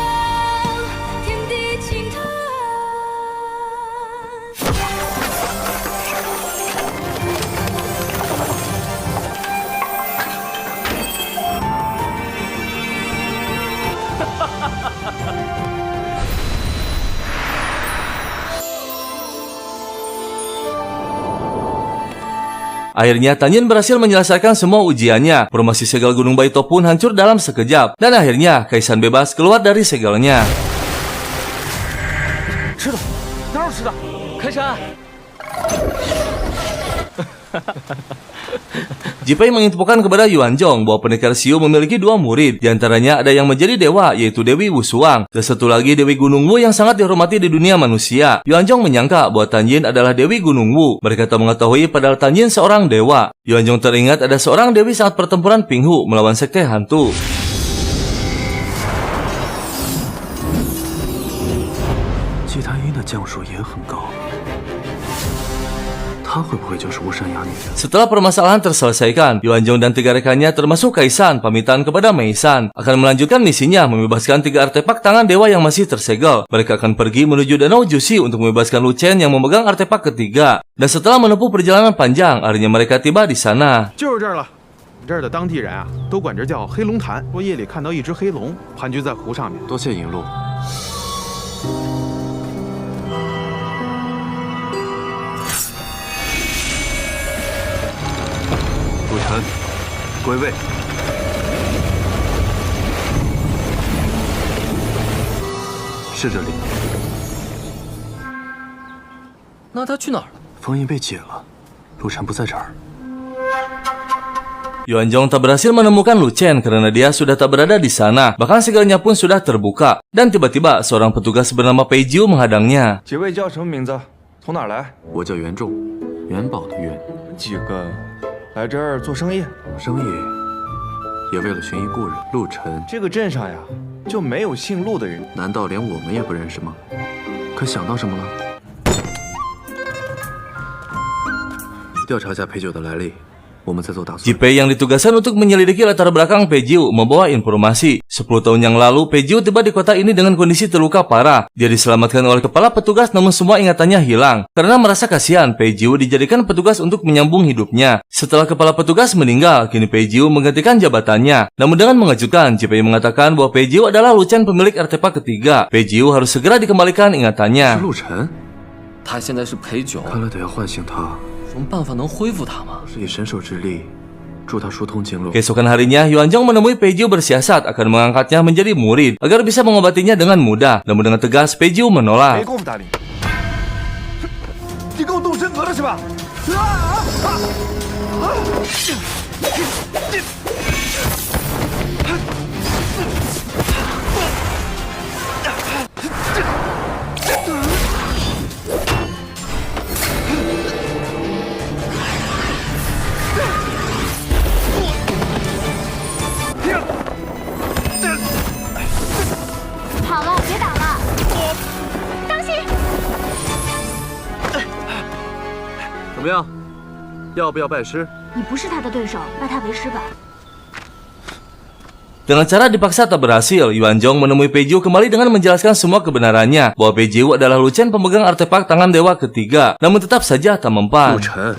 Akhirnya Tan Yin berhasil menyelesaikan semua ujiannya. Formasi segel Gunung Baito pun hancur dalam sekejap. Dan akhirnya Kaisan bebas keluar dari segelnya. 吃的，哪有吃的？开山。 Jipei menginfokan kepada Yuanjong bahwa pendekar Xiu memiliki 2 murid. Di antaranya ada yang menjadi dewa, yaitu Dewi Wusuang, dan satu lagi Dewi Gunung Wu yang sangat dihormati di dunia manusia. Yuanjong menyangka bahwa Tan Yin adalah Dewi Gunung Wu. Mereka tak mengetahui padahal Tan Yin seorang dewa. Yuanjong teringat ada seorang dewi saat pertempuran Pinghu melawan sekte hantu. 季太医的降数也很高。 她会不会就是巫山哑女？ Setelah permasalahan terselesaikan, Yuanjong dan 3 rekannya termasuk Kaisan pamitan kepada Meisan akan melanjutkan misinya membebaskan 3 artefak tangan dewa yang masih tersegel. Mereka akan pergi menuju Danau Jushi untuk membebaskan Lu Chen yang memegang artefak ketiga. Dan setelah menempuh perjalanan panjang, akhirnya mereka tiba di sana. 就是这儿了，这儿的当地人啊，都管这叫黑龙潭。说夜里看到一只黑龙盘踞在湖上面。多谢引路。 陆晨，归位。是这里。那他去哪儿？封印被解了，陆晨不在这儿。 Yuanjong tak berhasil menemukan Lu Chen karena dia sudah tak berada di sana. Bahkan segelnya pun sudah terbuka. Dan tiba-tiba seorang petugas bernama Pei Jiu menghadangnya. 几位叫什么名字？从哪儿来？我叫袁仲，元宝的元。几个来这儿做生意？生意也为了寻一故人陆晨。这个镇上呀，就没有姓陆的人。难道连我们也不认识吗？可想到什么了？调查下陪酒的来历。 Jipei yang ditugaskan untuk menyelidiki latar belakang Pei Jiu membawa informasi. 10 tahun yang lalu, Pei Jiu tiba di kota ini dengan kondisi terluka parah. Dia diselamatkan oleh kepala petugas namun semua ingatannya hilang. Karena merasa kasihan, Pei Jiu dijadikan petugas untuk menyambung hidupnya. Setelah kepala petugas meninggal, kini Pei Jiu menggantikan jabatannya. Namun dengan mengejutkan, Jipei mengatakan bahwa Pei Jiu adalah Lu Chen pemilik artefak ketiga. Pei Jiu harus segera dikembalikan ingatannya. 陆晨，他现在是陪酒，看来得要唤醒他。 什么办法能恢复他吗？是以神手之力祝他疏通经络。 Keesokan harinya, Yuanzhong menemui Peijiu bersiasat akan mengangkatnya menjadi murid agar bisa mengobatinya dengan mudah. Namun dengan tegas, Peijiu menolak. 没工夫搭理你。你给我动身格了是吧？好了，别打了，当心！ 怎么样？要不要拜师？ 你不是他的对手，拜他为师吧。 Dengan cara dipaksa tak berhasil, Yuanzhong menemui Peijiu kembali dengan menjelaskan semua kebenarannya bahwa Peijiu adalah Lu Chen pemegang artefak tangan dewa ketiga. Namun tetap saja tak mempan. 陆晨，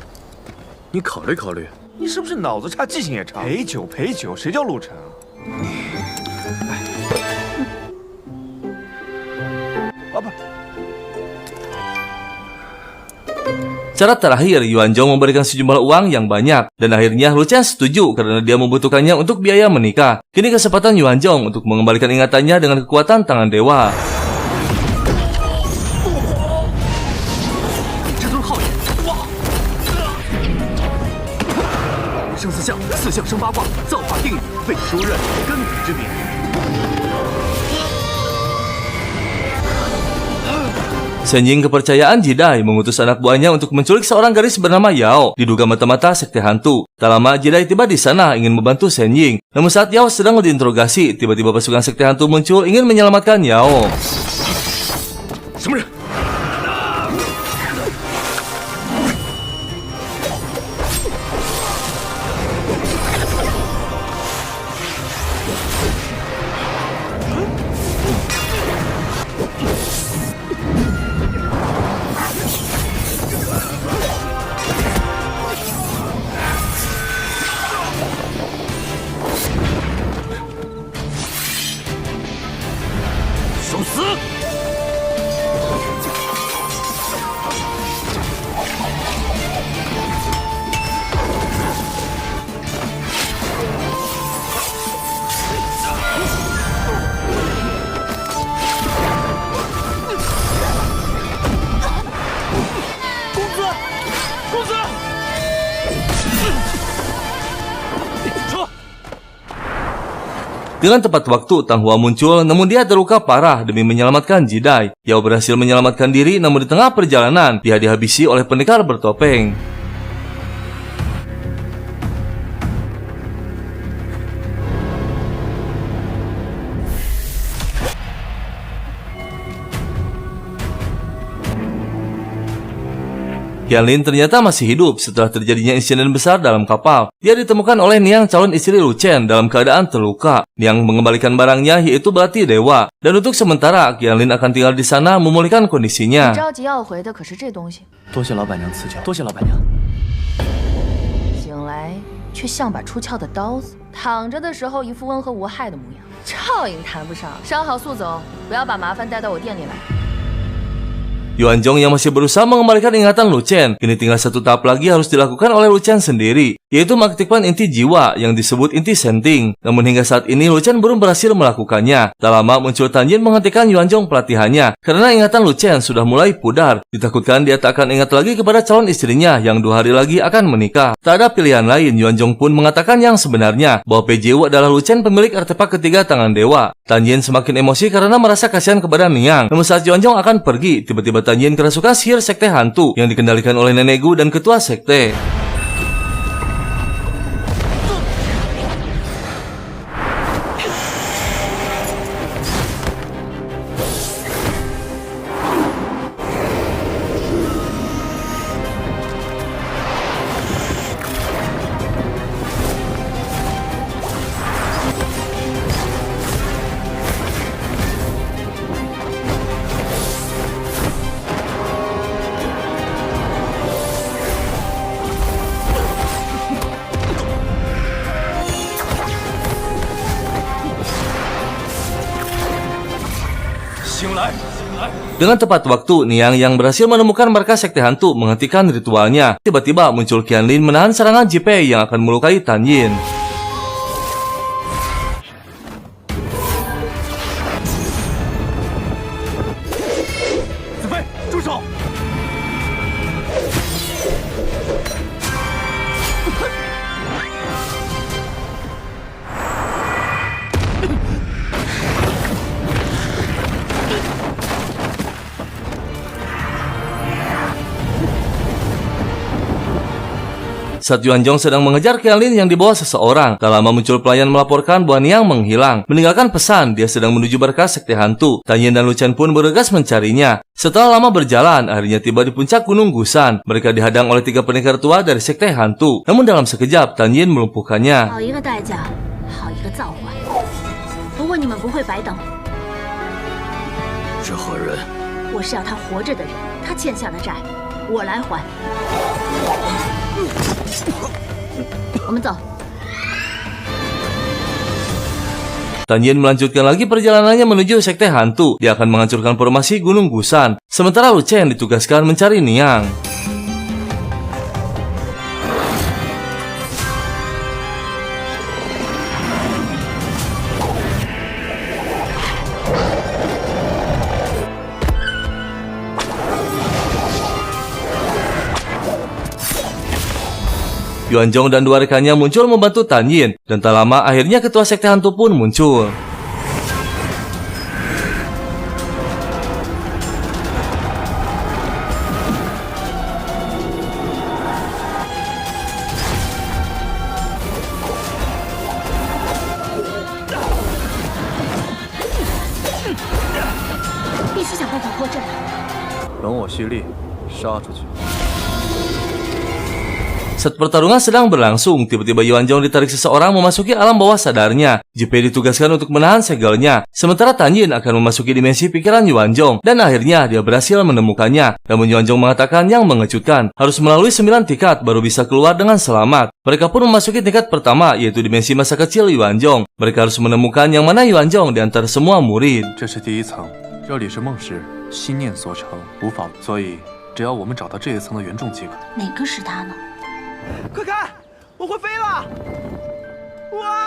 你考虑考虑。你是不是脑子差，记性也差？陪酒陪酒，谁叫陆晨啊？啊不。 Cara terakhir, Yuanzhong memberikan sejumlah uang yang banyak dan akhirnya Lu Chen setuju karena dia membutuhkannya untuk biaya menikah. Kini kesempatan Yuanzhong untuk mengembalikan ingatannya dengan kekuatan tangan dewa. 至尊皓眼，哇！生四象，四象生八卦，造化定语，未书刃，根本之名。 Senjing kepercayaan Jidai mengutus anak buahnya untuk menculik seorang gadis bernama Yao, diduga mata-mata sekte hantu. Tak lama Jidai tiba di sana ingin membantu Senjing. Namun saat Yao sedang diinterogasi, tiba-tiba pasukan sekte hantu muncul ingin menyelamatkan Yao. 什么人？ 受死！ Dengan tepat waktu, Tang Hua muncul, namun dia terluka parah demi menyelamatkan Jidai. Yao berhasil menyelamatkan diri, namun di tengah perjalanan, dia dihabisi oleh pendekar bertopeng. Qianlin ternyata masih hidup setelah terjadinya insiden besar dalam kapal. Dia ditemukan oleh Niang, calon istri Lu Chen, dalam keadaan terluka. Niang mengembalikan barangnya, yaitu belati dewa. Dan untuk sementara, Qianlin akan tinggal di sana memulihkan kondisinya. 着急要回的可是这东西。多谢老板娘赐教，多谢老板娘。醒来却像把出鞘的刀子，躺着的时候一副温和无害的模样，照应谈不上。伤好速走，不要把麻烦带到我店里来。 Yuanzhong yang masih berusaha mengembalikan ingatan Lu Chen, kini tinggal satu tahap lagi harus dilakukan oleh Lu Chen sendiri, yaitu mengaktifkan inti jiwa yang disebut inti senting. Namun hingga saat ini Lu Chen belum berhasil melakukannya. Tak lama muncul Tan Yin menghentikan Yuanzhong pelatihannya, karena ingatan Lu Chen sudah mulai pudar. Ditakutkan dia tak akan ingat lagi kepada calon istrinya yang 2 hari lagi akan menikah. Tak ada pilihan lain, Yuanzhong pun mengatakan yang sebenarnya, bahwa Peijiu adalah Lu Chen pemilik artefak ketiga tangan dewa. Tan Yin semakin emosi karena merasa kasihan kepada Niang. Namun saat Yuanzhong akan pergi, tiba-tiba Tan Yin kerasukan sihir sekte hantu yang dikendalikan oleh Nenek Gu dan ketua sekte. Dengan tepat waktu, Niang yang berhasil menemukan markas sekte hantu menghentikan ritualnya. Tiba-tiba muncul Qianlin menahan serangan Jipei yang akan melukai Tan Yin. 子飞，住手！ Saat Yuanzhong sedang mengejar Qianlin yang dibawa seseorang, tak lama muncul pelayan melaporkan bahwa Niang menghilang. Meninggalkan pesan, dia sedang menuju markas sekte hantu. Tan Yin dan Lu Chen pun bergegas mencarinya. Setelah lama berjalan, akhirnya tiba di puncak Gunung Gusan. Mereka dihadang oleh 3 pendekar tua dari sekte hantu. Namun dalam sekejap, Tan Yin melumpuhkannya. 好一个代价，好一个造化。不过你们不会白等。是何人？我是要他活着的人，他欠下的债，我来还。我们走。 Tan Yin melanjutkan lagi perjalanannya menuju sekte hantu. Dia akan menghancurkan formasi Gunung Gusan. Sementara Lu Chen ditugaskan mencari Niang. Yuanzhong dan 2 rekannya muncul membantu Tan Yin, dan tak lama akhirnya ketua sekte hantu pun muncul. Saat pertarungan sedang berlangsung, tiba-tiba Yuanzhong ditarik seseorang memasuki alam bawah sadarnya. Jipei ditugaskan untuk menahan segelnya. Sementara Tan Yin akan memasuki dimensi pikiran Yuanzhong, dan akhirnya dia berhasil menemukannya. Namun Yuanzhong mengatakan yang mengejutkan, harus melalui 9 tingkat baru bisa keluar dengan selamat. Mereka pun memasuki tingkat pertama, yaitu dimensi masa kecil Yuanzhong. Mereka harus menemukan yang mana Yuanzhong di antara semua murid. 这是第1层，这里是梦石，心念所成，无法，所以只要我们找到这一层的原种即可。哪个是他呢？ 快看，我会飞了！哇！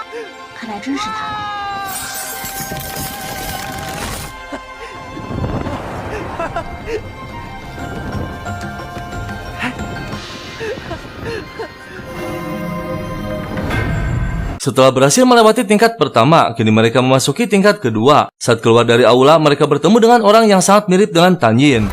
看来真是他。 Setelah berhasil melewati tingkat pertama, kini mereka memasuki tingkat kedua. Saat keluar dari aula, mereka bertemu dengan orang yang sangat mirip dengan Tan Yin.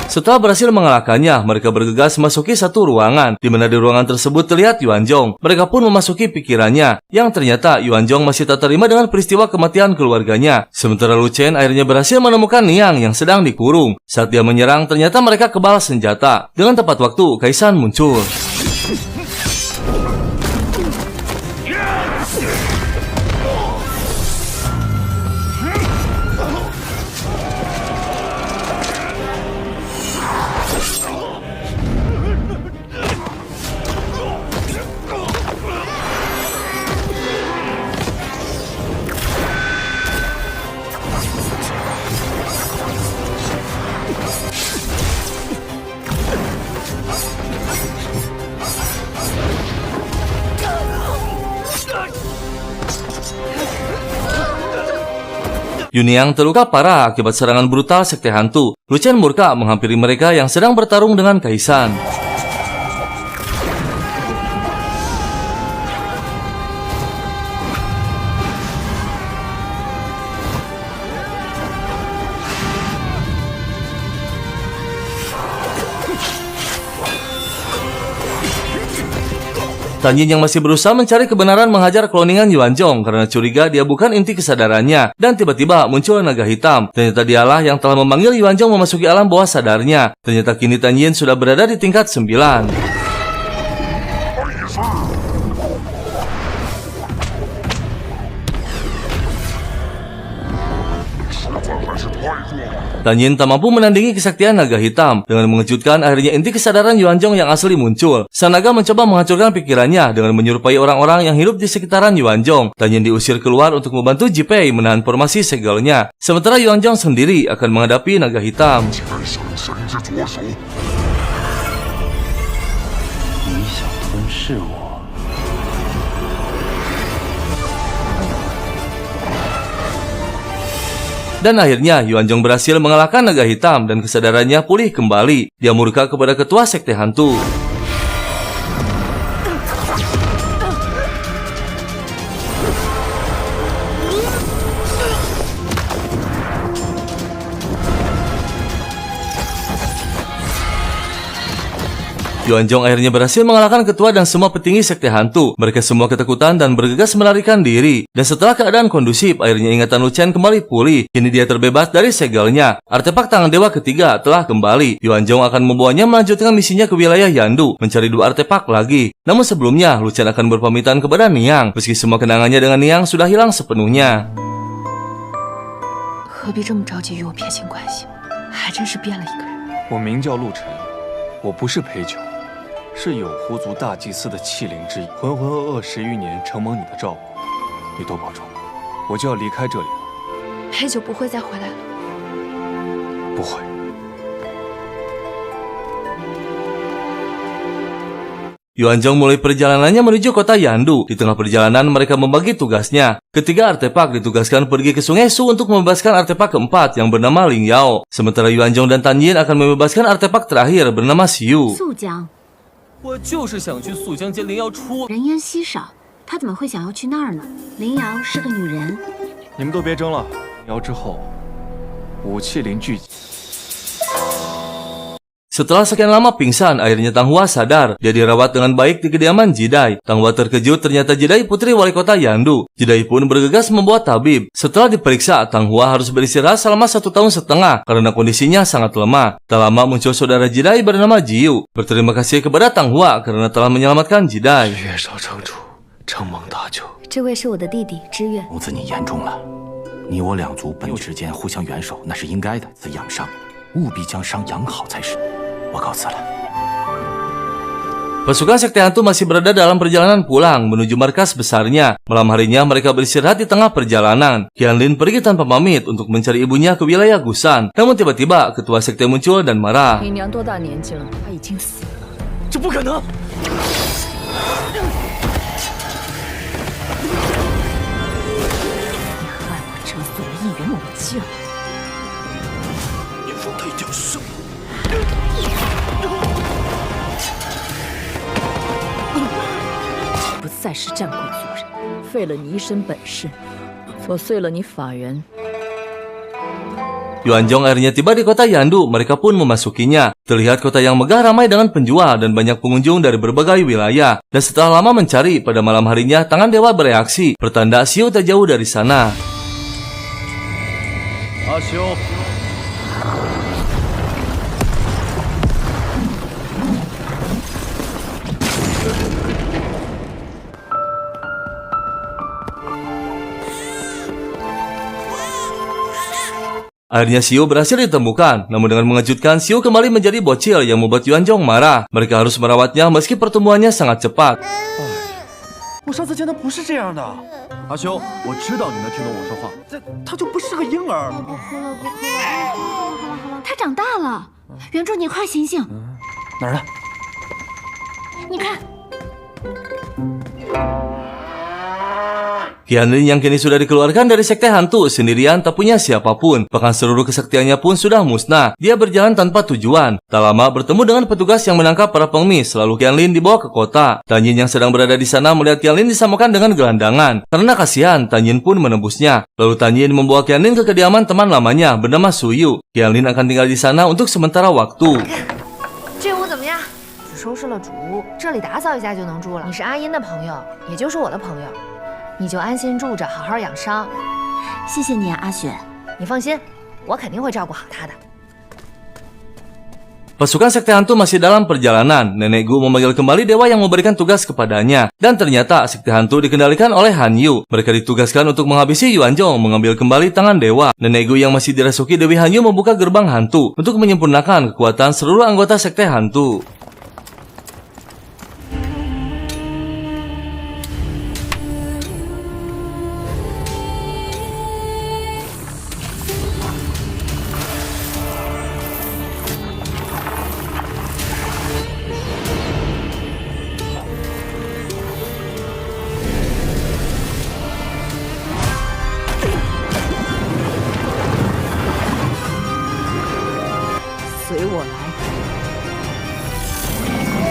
Setelah berhasil mengalahkannya, mereka bergegas memasuki satu ruangan, di mana di ruangan tersebut terlihat Yuanzhong. Mereka pun memasuki pikirannya, yang ternyata Yuanzhong masih tak terima dengan peristiwa kematian keluarganya. Sementara Lu Chen akhirnya berhasil menemukan Niang yang sedang dikurung. Saat dia menyerang, ternyata mereka kebal senjata. Dengan tepat waktu, Kaisan muncul. Yuniang terluka parah akibat serangan brutal sekte hantu. Lu Chen murka menghampiri mereka yang sedang bertarung dengan Kaisan. Tan Yin yang masih berusaha mencari kebenaran menghajar cloningan Yuanzhong karena curiga dia bukan inti kesadarannya. Dan tiba-tiba muncul naga hitam. Ternyata dialah yang telah memanggil Yuanzhong memasuki alam bawah sadarnya. Ternyata kini Tan Yin sudah berada di tingkat 9. Tan Yin tak mampu menandingi kesaktian naga hitam. Dengan mengejutkan, akhirnya inti kesadaran Yuanzhong yang asli muncul. Sang naga mencoba menghancurkan pikirannya dengan menyerupai orang-orang yang hidup di sekitaran Yuanzhong. Tan Yin diusir keluar untuk membantu Jipei menahan formasi segelnya. Sementara Yuanzhong sendiri akan menghadapi naga hitam. 你想吞噬我？ Dan akhirnya Yuanzhong berhasil mengalahkan naga hitam dan kesadarannya pulih kembali. Dia murka kepada ketua sekte hantu. Yuanzhong akhirnya berhasil mengalahkan ketua dan semua petinggi sekte hantu. Mereka semua ketakutan dan bergegas melarikan diri. Dan setelah keadaan kondusif, akhirnya ingatan Lu Chen kembali pulih. Kini dia terbebas dari segelnya. Artefak tangan dewa ketiga telah kembali. Yuanzhong akan membawanya melanjutkan misinya ke wilayah Yandu, mencari 2 artefak lagi. Namun sebelumnya, Lu Chen akan berpamitan kepada Niang, meski semua kenangannya dengan Niang sudah hilang sepenuhnya. 何必这么着急与我撇清关系？还真是变了一个人。我名叫陆晨，我不是陪酒。 是有狐族大祭司的器灵之一，浑浑噩噩10余年，承蒙你的照顾，你多保重，我就要离开这里了。陪酒不会再回来了。不会。 Yuanzhong mulai perjalanannya menuju kota Yandu. Di tengah perjalanan mereka membagi tugasnya. Ketiga artefak ditugaskan pergi ke Sungai Su untuk membebaskan artefak keempat yang bernama Ling Yao. Sementara Yuanzhong dan Tan Yin akan membebaskan artefak terakhir bernama Xiu. 速江， 我就是想去宿江接灵瑶出。人烟稀少，他怎么会想要去那儿呢？灵瑶是个女人。你们都别争了，瑶之后，武器灵聚集。 Setelah sekian lama pingsan, akhirnya Tang Hua sadar. Dia dirawat dengan baik di kediaman Jidai. Tang Hua terkejut ternyata Jidai putri wali kota Yandu. Jidai pun bergegas membawa tabib. Setelah diperiksa, Tang Hua harus beristirahat selama 1,5 tahun karena kondisinya sangat lemah. Tak lama muncul saudara Jidai bernama Jiu. Berterima kasih kepada Tang Hua karena telah menyelamatkan Jidai. 月少城主，承蒙大救。这位是我的弟弟知远。公子你言重了，你我两族本之间互相援手，那是应该的。此养伤，务必将伤养好才是。 我告辞了。 Pasukan sekte hantu masih berada dalam perjalanan pulang menuju markas besarnya. Malam harinya mereka beristirahat di tengah perjalanan. Qianlin pergi tanpa pamit untuk mencari ibunya ke wilayah Gusan. Namun tiba-tiba ketua sekte muncul dan marah. 你娘多大年纪了？她已经死了。这不可能！ 你害我折损了1员武将。你让他一条生。 不再是战鬼族人，废了你一身本事，琐碎了你法源。 Yuanzhong akhirnya tiba di kota Yandu, mereka pun memasukinya. Terlihat kota yang megah ramai dengan penjual dan banyak pengunjung dari berbagai wilayah. Dan setelah lama mencari, pada malam harinya tangan dewa bereaksi, pertanda Xiu tak jauh dari sana. Xiu. Akhirnya Xiu berhasil ditemukan, namun dengan mengejutkan Xiu kembali menjadi bocil yang membuat Yuanzhong marah. Mereka harus merawatnya meski pertumbuhannya sangat cepat. 我上次见他不是这样的。阿修，我知道你能听懂我说话，他就不是个婴儿。不哭了，不哭了。好了好了，他长大了。原著，你快醒醒！哪儿呢？你看。 Qianlin yang kini sudah dikeluarkan dari sekte hantu sendirian tak punya siapapun. Bahkan seluruh kesaktiannya pun sudah musnah. Dia berjalan tanpa tujuan. Tak lama bertemu dengan petugas yang menangkap para pengemis. Lalu Qianlin dibawa ke kota. Tan Yin yang sedang berada di sana melihat Qianlin disamakan dengan gelandangan. Karena kasihan, Tan Yin pun menebusnya. Lalu Tan Yin membawa Qianlin ke kediaman teman lamanya bernama Suyu. Qianlin akan tinggal di sana untuk sementara waktu. 这屋怎么样？只收拾了主屋，这里打扫一下就能住了。你是阿音的朋友，也就是我的朋友。 你就安心住着，好好养伤。谢谢你啊，阿雪。你放心，我肯定会照顾好他的。Pasukan sekte hantu masih dalam perjalanan. Nenek Gu memanggil kembali dewa yang memberikan tugas kepadanya. Dan ternyata sekte hantu dikendalikan oleh Han Yu. Mereka ditugaskan untuk menghabisi Yuanzhong, mengambil kembali tangan dewa. Nenek Gu yang masih dirasuki Dewi Han Yu membuka gerbang hantu untuk menyempurnakan kekuatan seluruh anggota sekte hantu.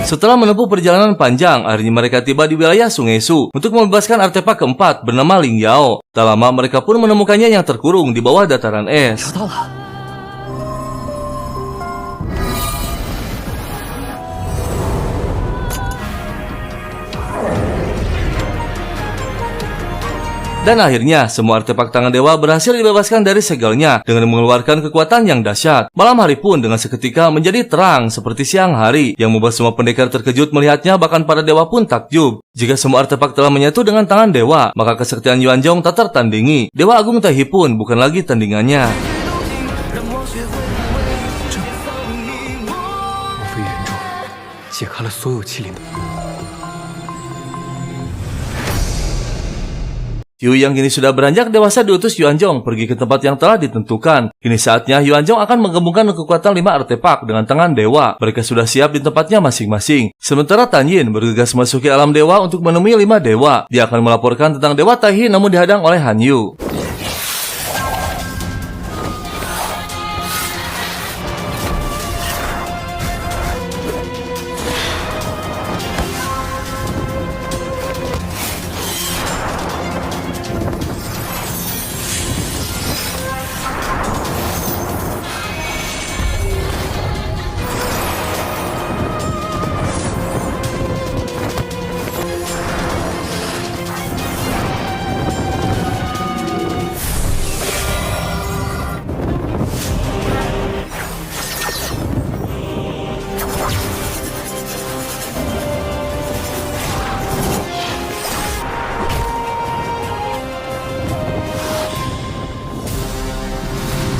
Setelah menempuh perjalanan panjang, akhirnya mereka tiba di wilayah Sungai Su untuk membebaskan artefak keempat bernama Ling Yao. Tak lama mereka pun menemukannya yang terkurung di bawah dataran es. Dan akhirnya, semua artefak tangan dewa berhasil dibebaskan dari segelnya dengan mengeluarkan kekuatan yang dahsyat. Malam hari pun dengan seketika menjadi terang seperti siang hari, yang membuat semua pendekar terkejut melihatnya, bahkan para dewa pun takjub. Jika semua artefak telah menyatu dengan tangan dewa, maka kesaktian Yuanzhong tak tertandingi. Dewa Agung Taihi pun bukan lagi tandingannya. Yu yang kini sudah beranjak dewasa diutus Yuanzhong pergi ke tempat yang telah ditentukan. Kini saatnya Yuanzhong akan menggabungkan kekuatan 5 artefak dengan tangan dewa. Mereka sudah siap di tempatnya masing-masing. Sementara Tan Yin bergegas memasuki alam dewa untuk menemui 5 dewa. Dia akan melaporkan tentang Dewa Taihi namun dihadang oleh Han Yu.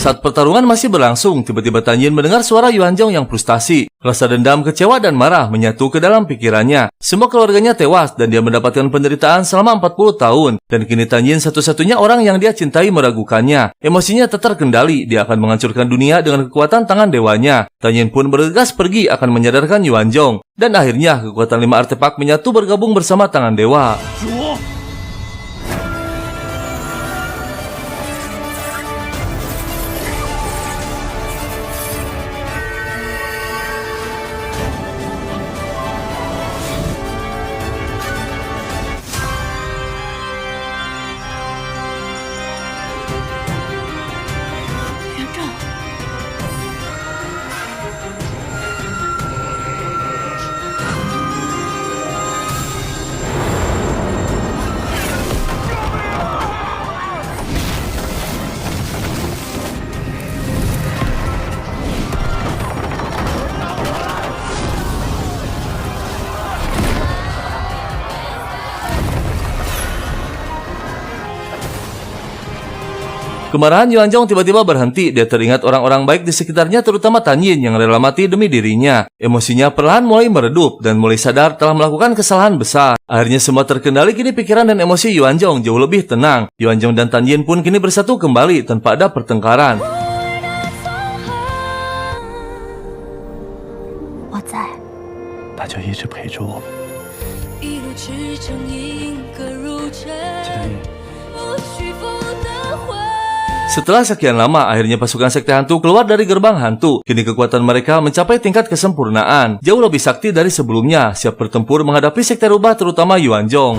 Saat pertarungan masih berlangsung, tiba-tiba Tan Yin mendengar suara Yuanzhong yang frustasi. Rasa dendam, kecewa, dan marah menyatu ke dalam pikirannya. Semua keluarganya tewas dan dia mendapatkan penderitaan selama 40 tahun. Dan kini Tan Yin satu-satunya orang yang dia cintai meragukannya. Emosinya tak terkendali, dia akan menghancurkan dunia dengan kekuatan tangan dewanya. Tan Yin pun bergegas pergi akan menyadarkan Yuanzhong. Dan akhirnya kekuatan 5 artefak menyatu bergabung bersama tangan dewa. Kemarahan Yuanzhong tiba-tiba berhenti. Dia teringat orang-orang baik di sekitarnya, terutama Tan Yin yang rela mati demi dirinya. Emosinya perlahan mulai meredup dan mulai sadar telah melakukan kesalahan besar. Akhirnya semua terkendali, kini pikiran dan emosi Yuanzhong jauh lebih tenang. Yuanzhong dan Tan Yin pun kini bersatu kembali tanpa ada pertengkaran. Setelah sekian lama, akhirnya pasukan sekte hantu keluar dari gerbang hantu. Kini kekuatan mereka mencapai tingkat kesempurnaan, jauh lebih sakti dari sebelumnya, siap bertempur menghadapi sekte rubah terutama Yuanzhong.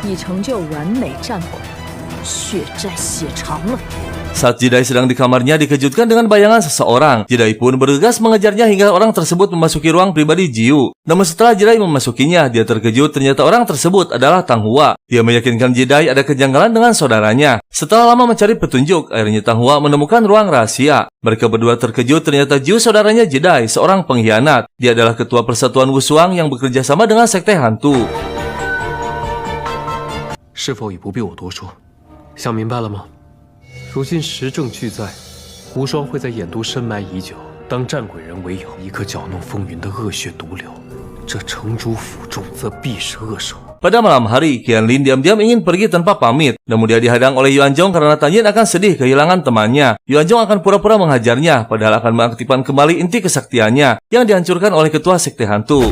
Ni 成就完美战果，血债血偿了。 Saat Jidai sedang di kamarnya dikejutkan dengan bayangan seseorang. Jidai pun bergegas mengejarnya hingga orang tersebut memasuki ruang pribadi Jiu. Namun setelah Jidai memasukinya, dia terkejut ternyata orang tersebut adalah Tang Hua. Dia meyakinkan Jidai ada kejanggalan dengan saudaranya. Setelah lama mencari petunjuk, akhirnya Tang Hua menemukan ruang rahasia. Mereka berdua terkejut ternyata Jiu saudaranya Jidai, seorang pengkhianat. Dia adalah ketua persatuan Wushuang yang bekerja sama dengan sekte hantu. 是否已不必我多说？想明白了吗？ 如今时政俱在，无双会在眼都深埋已久。当战鬼人为友，一个搅弄风云的恶血毒瘤，这城主府中则必是恶手。 Pada malam hari, Qianlin diam-diam ingin pergi tanpa pamit. Namun dia dihadang oleh Yuanzhong karena Tan Yin akan sedih kehilangan temannya. Yuanzhong akan pura-pura menghajarnya, padahal akan mengaktifkan kembali inti kesaktiannya yang dihancurkan oleh ketua sekte hantu.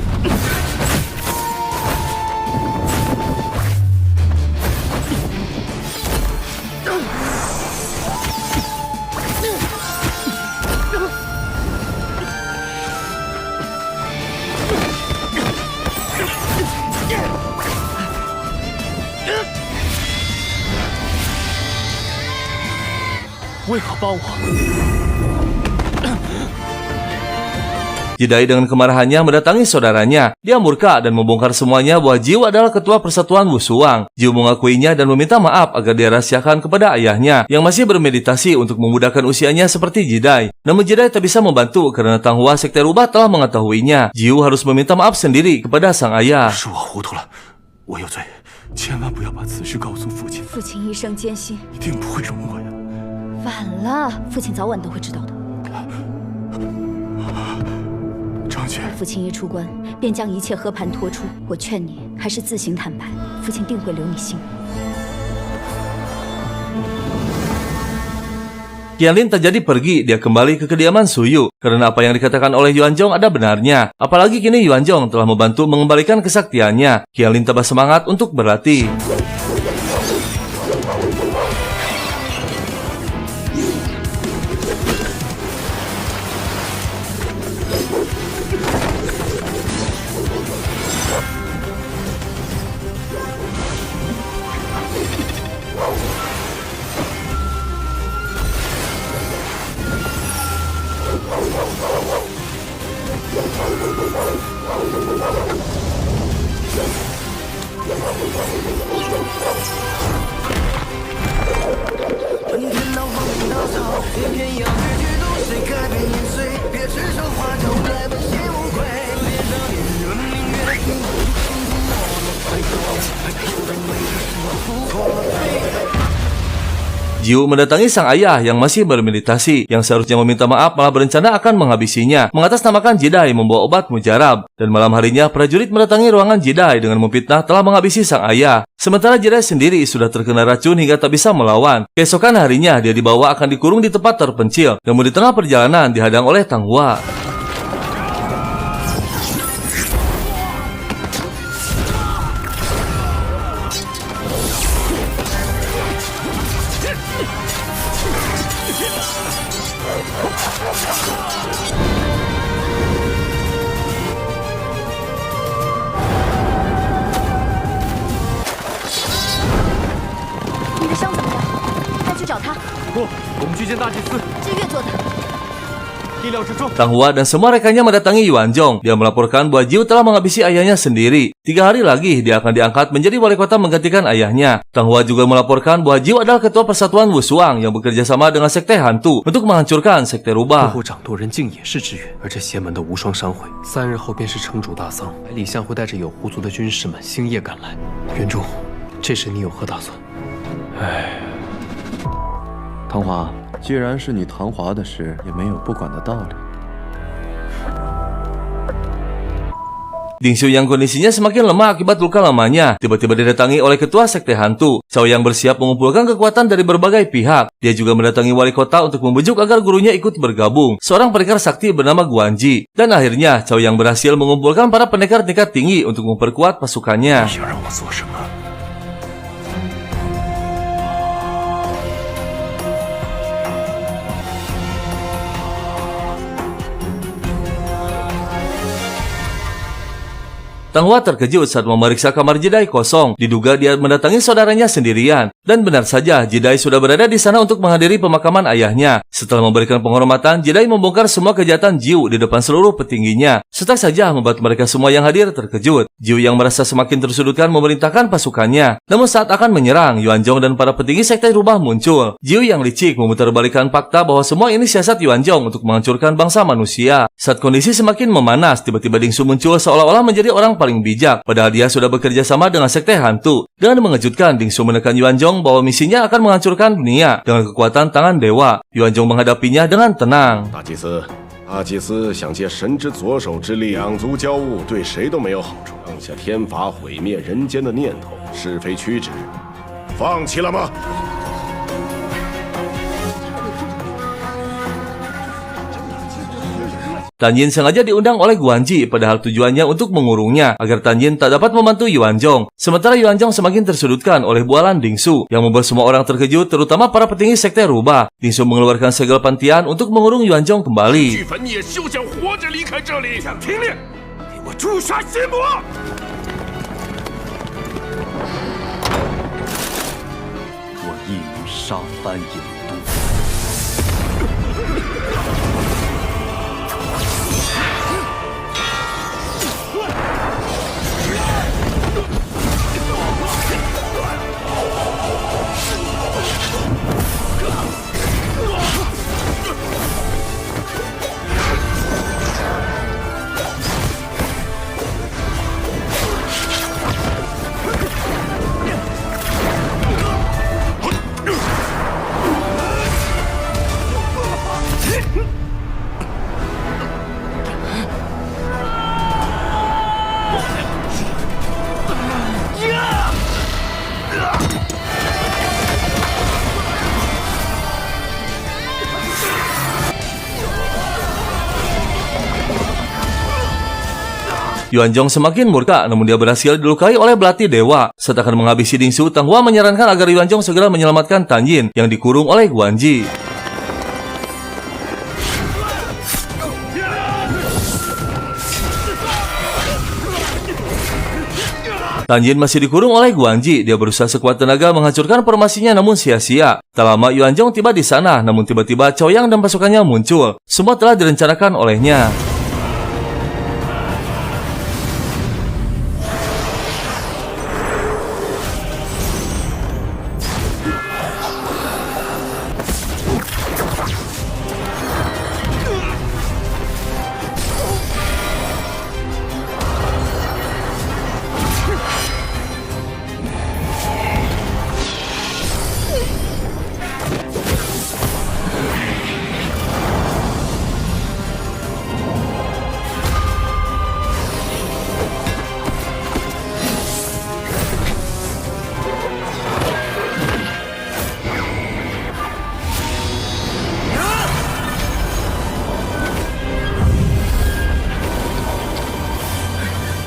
Jidai dengan kemarahannya mendatangi saudaranya. Dia murka dan membongkar semuanya bahwa Jiu adalah ketua persatuan Wushuang. Jiu mengakuinya dan meminta maaf agar dia rahasiakan kepada ayahnya yang masih bermeditasi untuk memudahkan usianya seperti Jidai. Namun Jidai tak bisa membantu karena Tang Hua sekte rubah telah mengetahuinya. Jiu harus meminta maaf sendiri kepada sang ayah. 是我糊涂了，我有罪，千万不要把此事告诉父亲。父亲一生艰辛，一定不会容我呀。晚了，父亲早晚都会知道的。 张姐，父亲一出关，便将一切和盘托出。我劝你还是自行坦白，父亲定会留你性命。 Qianlin tak jadi pergi, dia kembali ke kediaman Suyu. Karena apa yang dikatakan oleh Yuanzhong ada benarnya. Apalagi kini Yuanzhong telah membantu mengembalikan kesaktiannya. Qianlin tambah semangat untuk berlatih. Jiu mendatangi sang ayah yang masih bermeditasi, yang seharusnya meminta maaf malah berencana akan menghabisinya, mengatasnamakan Jidai membawa obat mujarab. Dan malam harinya, prajurit mendatangi ruangan Jidai dengan memfitnah telah menghabisi sang ayah. Sementara Jidai sendiri sudah terkena racun hingga tak bisa melawan. Keesokan harinya, dia dibawa akan dikurung di tempat terpencil, namun di tengah perjalanan dihadang oleh Tang Hua. Tang Hua dan semua rekannya mendatangi Yuanzhong. Dia melaporkan bahwa Jiu telah menghabisi ayahnya sendiri. 3 hari lagi dia akan diangkat menjadi wali kota menggantikan ayahnya. Tang Hua juga melaporkan bahwa Jiu adalah ketua persatuan Wushuang yang bekerja sama dengan sekte hantu untuk menghancurkan sekte rubah. 掌舵人竟也是支援，而这邪门的无双商会，3日后便是城主大丧，李相会带着有狐族的军士们星夜赶来。元忠，这时你有何打算？唐华，既然是你唐华的事，也没有不管的道理。 Dingxiu yang kondisinya semakin lemah akibat luka lamanya, tiba-tiba didatangi oleh ketua sekte hantu. Cao yang bersiap mengumpulkan kekuatan dari berbagai pihak. Dia juga mendatangi wali kota untuk membujuk agar gurunya ikut bergabung, seorang pendekar sakti bernama Guanji. Dan akhirnya, Cao yang berhasil mengumpulkan para pendekar tingkat tinggi untuk memperkuat pasukannya. Tang Hua terkejut saat memeriksa kamar Jedi kosong. Diduga dia mendatangi saudaranya sendirian. Dan benar saja, Jedi sudah berada di sana untuk menghadiri pemakaman ayahnya. Setelah memberikan penghormatan, Jedi membongkar semua kejahatan Jiu di depan seluruh petingginya. Setak saja membuat mereka semua yang hadir terkejut. Jiu yang merasa semakin tersudutkan memerintahkan pasukannya. Namun saat akan menyerang, Yuanzhong dan para petinggi sekte rubah muncul. Jiu yang licik memutarbalikkan fakta bahwa semua ini siasat Yuanzhong untuk menghancurkan bangsa manusia. Saat kondisi semakin memanas, tiba-tiba Dingsu muncul seolah-olah menjadi orang paling bijak, padahal dia sudah bekerja sama dengan sekte hantu. Dengan mengejutkan, Dingsu menekan Yuanzhong bahwa misinya akan menghancurkan dunia dengan kekuatan tangan dewa. Yuanzhong menghadapinya dengan tenang. 大祭司想借神之左手之力两足交恶，对谁都没有好处。放下天罚毁灭人间的念头，是非曲直，放弃了吗？ Tan Yin sengaja diundang oleh Guanji, padahal tujuannya untuk mengurungnya agar Tan Yin tak dapat membantu Yuanzhong. Sementara Yuanzhong semakin tersudutkan oleh bualan Dingsu yang membuat semua orang terkejut, terutama para petinggi sekte rubah. Dingsu mengeluarkan segel pantian untuk mengurung Yuanzhong kembali. 我意欲杀翻眼都。 Yuanzhong semakin murka, namun dia berhasil dilukai oleh belati dewa. Saat akan menghabisi Dingsu, Tang Hua menyarankan agar Yuanzhong segera menyelamatkan Tan Yin yang dikurung oleh Guanji. Tan Yin masih dikurung oleh Guanji. Dia berusaha sekuat tenaga menghancurkan formasinya, namun sia-sia. Tak lama Yuanzhong tiba di sana, namun tiba-tiba Cao Yang dan pasukannya muncul. Semua telah direncanakan olehnya.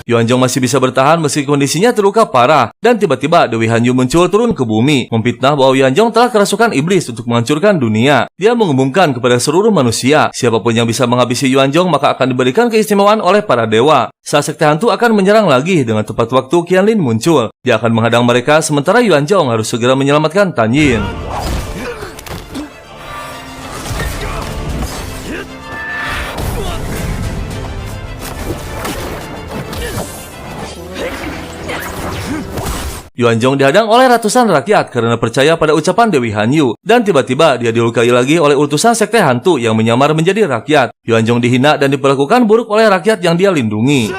Yuanzhong masih bisa bertahan meski kondisinya terluka parah. Dan tiba-tiba Dewi Hanyu muncul turun ke bumi, memfitnah bahwa Yuanzhong telah kerasukan iblis untuk menghancurkan dunia. Dia mengumumkan kepada seluruh manusia, siapapun yang bisa menghabisi Yuanzhong maka akan diberikan keistimewaan oleh para dewa. Saat sekte hantu akan menyerang lagi dengan tepat waktu, Qianlin muncul. Dia akan menghadang mereka, sementara Yuanzhong harus segera menyelamatkan Tan Yin. Yuanzhong dihadang oleh ratusan rakyat karena percaya pada ucapan Dewi Hanyu. Dan tiba-tiba dia dilukai lagi oleh utusan sekte hantu yang menyamar menjadi rakyat. Yuanzhong dihina dan diperlakukan buruk oleh rakyat yang dia lindungi.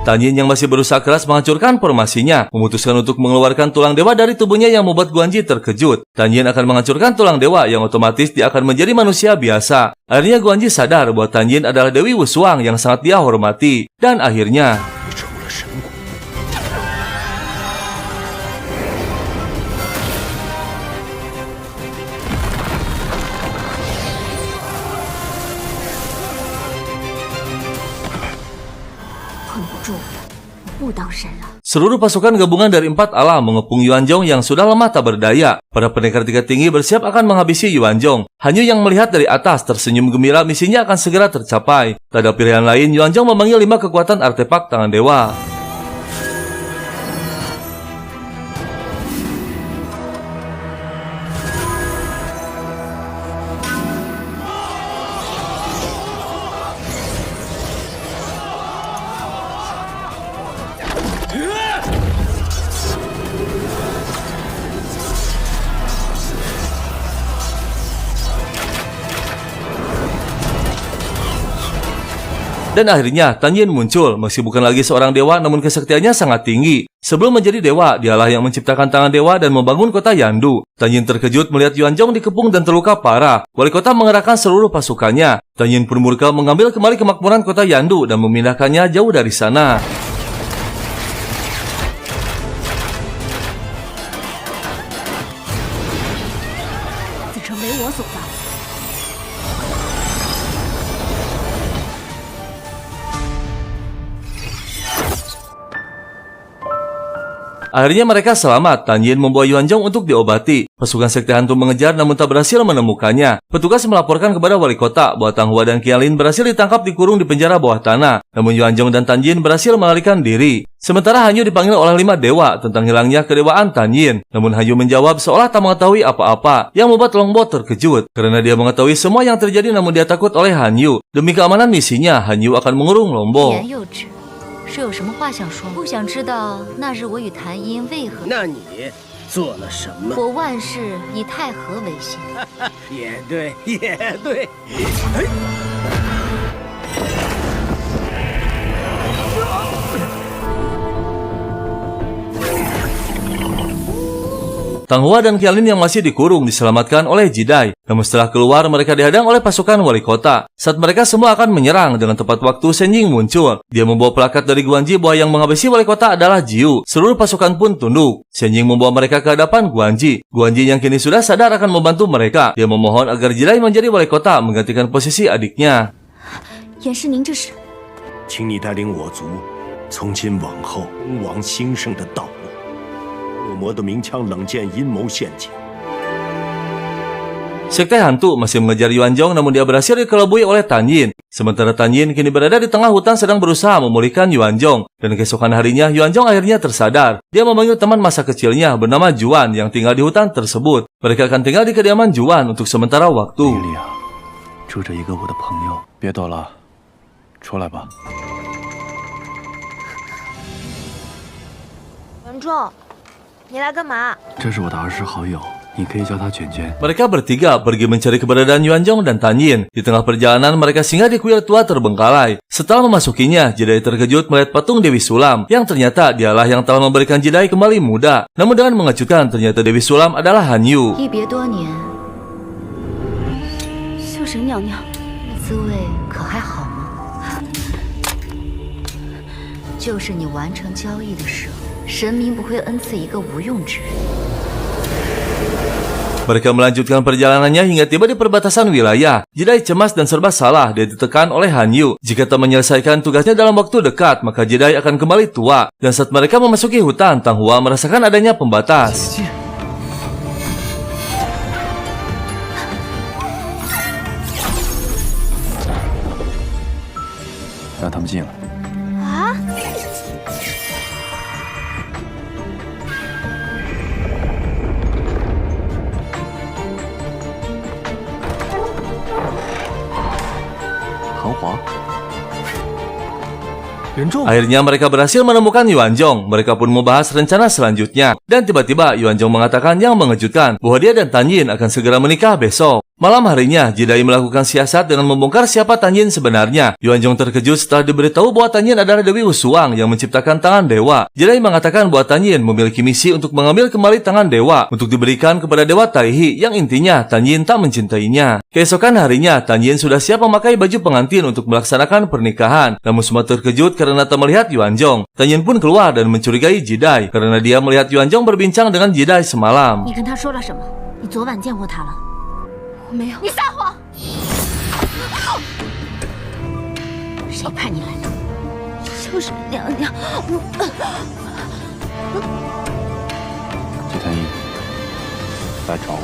Tan Yin yang masih berusaha keras menghancurkan formasinya, memutuskan untuk mengeluarkan tulang dewa dari tubuhnya yang membuat Guanji terkejut. Tan Yin akan menghancurkan tulang dewa yang otomatis dia akan menjadi manusia biasa. Akhirnya Guanji sadar bahwa Tan Yin adalah Dewi Wushuang yang sangat dia hormati. Dan akhirnya... 当神了。 Seluruh pasukan gabungan dari 4 alam mengepung Yuanzhong yang sudah lemah tak berdaya. Para pendekar tingkat tinggi bersiap akan menghabisi Yuanzhong. Hanyu yang melihat dari atas tersenyum gembira misinya akan segera tercapai. Tak ada pilihan lain, Yuanzhong memanggil 5 kekuatan artefak tangan dewa. Dan akhirnya Tan Yin muncul, meski bukan lagi seorang dewa namun kesaktiannya sangat tinggi. Sebelum menjadi dewa, dialah yang menciptakan tangan dewa dan membangun kota Yandu. Tan Yin terkejut melihat Yuanzhong dikepung dan terluka parah. Wali kota mengerahkan seluruh pasukannya. Tan Yin pun murka mengambil kembali kemakmuran kota Yandu dan memindahkannya jauh dari sana. Akhirnya mereka selamat. Tan Yin membawa Yuanzhong untuk diobati. Pasukan sekte hantu mengejar namun tak berhasil menemukannya. Petugas melaporkan kepada wali kota bahwa Tang Hua dan Qianlin berhasil ditangkap dikurung di penjara bawah tanah. Namun Yuanzhong dan Tan Yin berhasil melarikan diri. Sementara Hanyu dipanggil oleh 5 dewa tentang hilangnya kedewaan Tan Yin. Namun Hanyu menjawab seolah tak mengetahui apa-apa, yang membuat Longbao terkejut. Karena dia mengetahui semua yang terjadi namun dia takut oleh Hanyu. Demi keamanan misinya, Hanyu akan mengurung Longbao. 是有什么话想说？不想知道那日我与谭音为何？那你做了什么？我万事以太和为先。也对，也对。Tang Hua dan Qianlin yang masih dikurung diselamatkan oleh Jidai. Namun setelah keluar, mereka dihadang oleh pasukan wali kota. Saat mereka semua akan menyerang, dengan tepat waktu Shen Ying muncul. Dia membawa plakat dari Guanji bahwa yang menghabisi wali kota adalah Jiu. Seluruh pasukan pun tunduk. Shen Ying membawa mereka ke hadapan Guanji. Guanji yang kini sudah sadar akan membantu mereka. Dia memohon agar Jidai menjadi wali kota menggantikan posisi adiknya. 也是您这是？请你带领我族，从今往后东王兴盛的道路。 恶魔的明枪冷剑阴谋陷阱。 Sekte hantu masih mengejar Yuanzhong namun dia berhasil dikelabui oleh Tan Yin. Sementara Tan Yin kini berada di tengah hutan sedang berusaha memulihkan Yuanzhong. Dan keesokan harinya Yuanzhong akhirnya tersadar. Dia memanggil teman masa kecilnya bernama Juan yang tinggal di hutan tersebut. Mereka akan tinggal di kediaman Juan untuk sementara waktu. 住着一个我的朋友，别躲了，出来吧。文仲。 你来干嘛？这是我的儿时好友，你可以叫他卷卷。 Mereka bertiga pergi mencari keberadaan Yuanzhong dan Tan Yin. Di tengah perjalanan mereka singgah di kuil tua terbengkalai. Setelah memasukinya, Jidai terkejut melihat patung Dewi Sulam yang ternyata dialah yang telah memberikan Jidai kembali muda. Namun dengan mengejutkan, ternyata Dewi Sulam adalah Hanyu. 一别多年，秀神娘娘，滋味可还好吗？就是你完成交易的时候。 神明不会恩赐一个无用之人。 Mereka melanjutkan perjalanannya hingga tiba di perbatasan wilayah. Jidai cemas dan serba salah. Dia ditekan oleh Hanyu. Jika tak menyelesaikan tugasnya dalam waktu dekat, maka Jidai akan kembali tua. Dan saat mereka memasuki hutan, Tang Hua merasakan adanya pembatas. 让他们进来。啊！ 韩华， Akhirnya mereka berhasil menemukan Yuanzhong. Mereka pun membahas rencana selanjutnya. Dan tiba-tiba Yuanzhong mengatakan yang mengejutkan bahwa dia dan Tan Yin akan segera menikah besok. Malam harinya, Jidai melakukan siasat dengan membongkar siapa Tan Yin sebenarnya. Yuanzhong terkejut setelah diberitahu bahwa Tan Yin adalah Dewi Wusuang yang menciptakan tangan dewa. Jidai mengatakan bahwa Tan Yin memiliki misi untuk mengambil kembali tangan dewa untuk diberikan kepada Dewa Taihi yang intinya Tan Yin tak mencintainya. Keesokan harinya, Tan Yin sudah siap memakai baju pengantin untuk melaksanakan pernikahan. Namun semua terkejut karena tak melihat Yuanzhong. Tan Yin pun keluar dan mencurigai Jidai karena dia melihat Yuanzhong berbincang dengan Jidai semalam. 你跟他说了什么？你昨晚见过他了？ 我没有。你撒谎！谁派你来的？小不是娘娘，季太医来找我。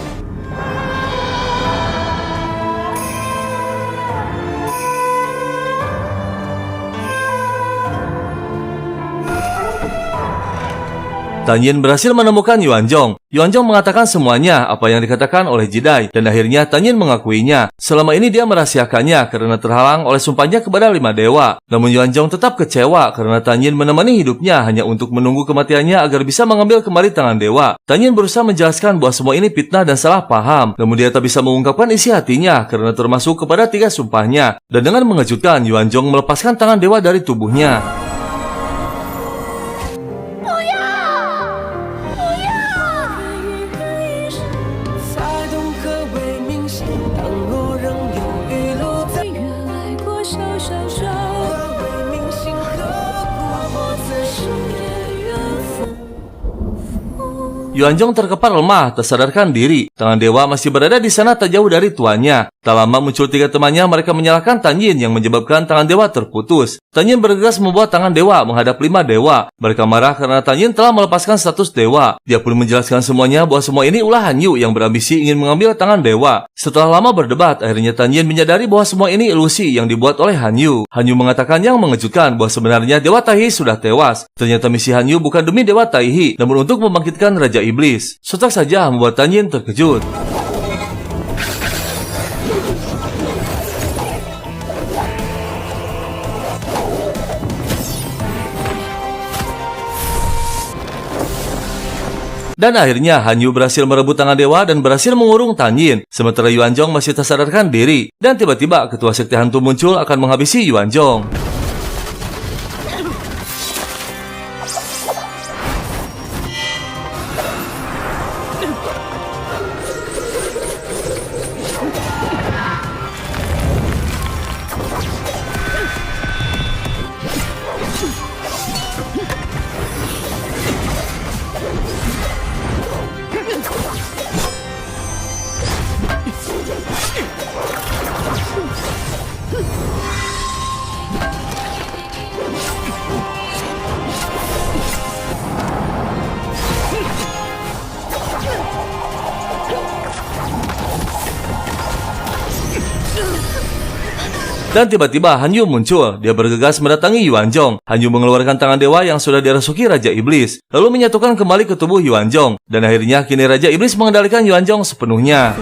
Tan Yin berhasil menemukan Yuan Zhong. Yuan Zhong mengatakan semuanya apa yang dikatakan oleh Jidai, dan akhirnya Tan Yin mengakuinya. Selama ini dia merahasiakannya karena terhalang oleh sumpahnya kepada 5 dewa. Namun Yuan Zhong tetap kecewa karena Tan Yin menemani hidupnya hanya untuk menunggu kematiannya agar bisa mengambil kembali tangan dewa. Tan Yin berusaha menjelaskan bahwa semua ini fitnah dan salah paham. Namun dia tak bisa mengungkapkan isi hatinya karena termasuk kepada 3 sumpahnya. Dan dengan mengejutkan, Yuan Zhong melepaskan tangan dewa dari tubuhnya. Yuan Zhong terkepar lemah, tak sadarkan diri. Tangan dewa masih berada di sana tak jauh dari tuannya. Tak lama muncul 3 temannya, mereka menyalahkan Tan Yin yang menyebabkan tangan dewa terputus. Tan Yin bergegas membawa tangan dewa menghadap 5 dewa. Mereka marah karena Tan Yin telah melepaskan status dewa. Dia pun menjelaskan semuanya bahwa semua ini ulah Han Yu yang berambisi ingin mengambil tangan dewa. Setelah lama berdebat, akhirnya Tan Yin menyadari bahwa semua ini ilusi yang dibuat oleh Han Yu. Han Yu mengatakan yang mengejutkan bahwa sebenarnya Dewa Taihi sudah tewas. Ternyata misi Han Yu bukan demi Dewa Taihi, namun untuk membangkitkan Raja Iblis. Sontak saja membuat Tan Yin terkejut. Dan akhirnya Han Yu berhasil merebut tangan dewa dan berhasil mengurung Tan Yin. Sementara Yuan Zhong masih tak sadarkan diri. Dan tiba-tiba ketua sekte hantu muncul akan menghabisi Yuan Zhong. Dan tiba-tiba Han Yu muncul. Dia bergegas mendatangi Yuan Zhong. Han Yu mengeluarkan tangan dewa yang sudah dirasuki Raja Iblis, lalu menyatukan kembali ke tubuh Yuan Zhong. Dan akhirnya kini Raja Iblis mengendalikan Yuan Zhong sepenuhnya.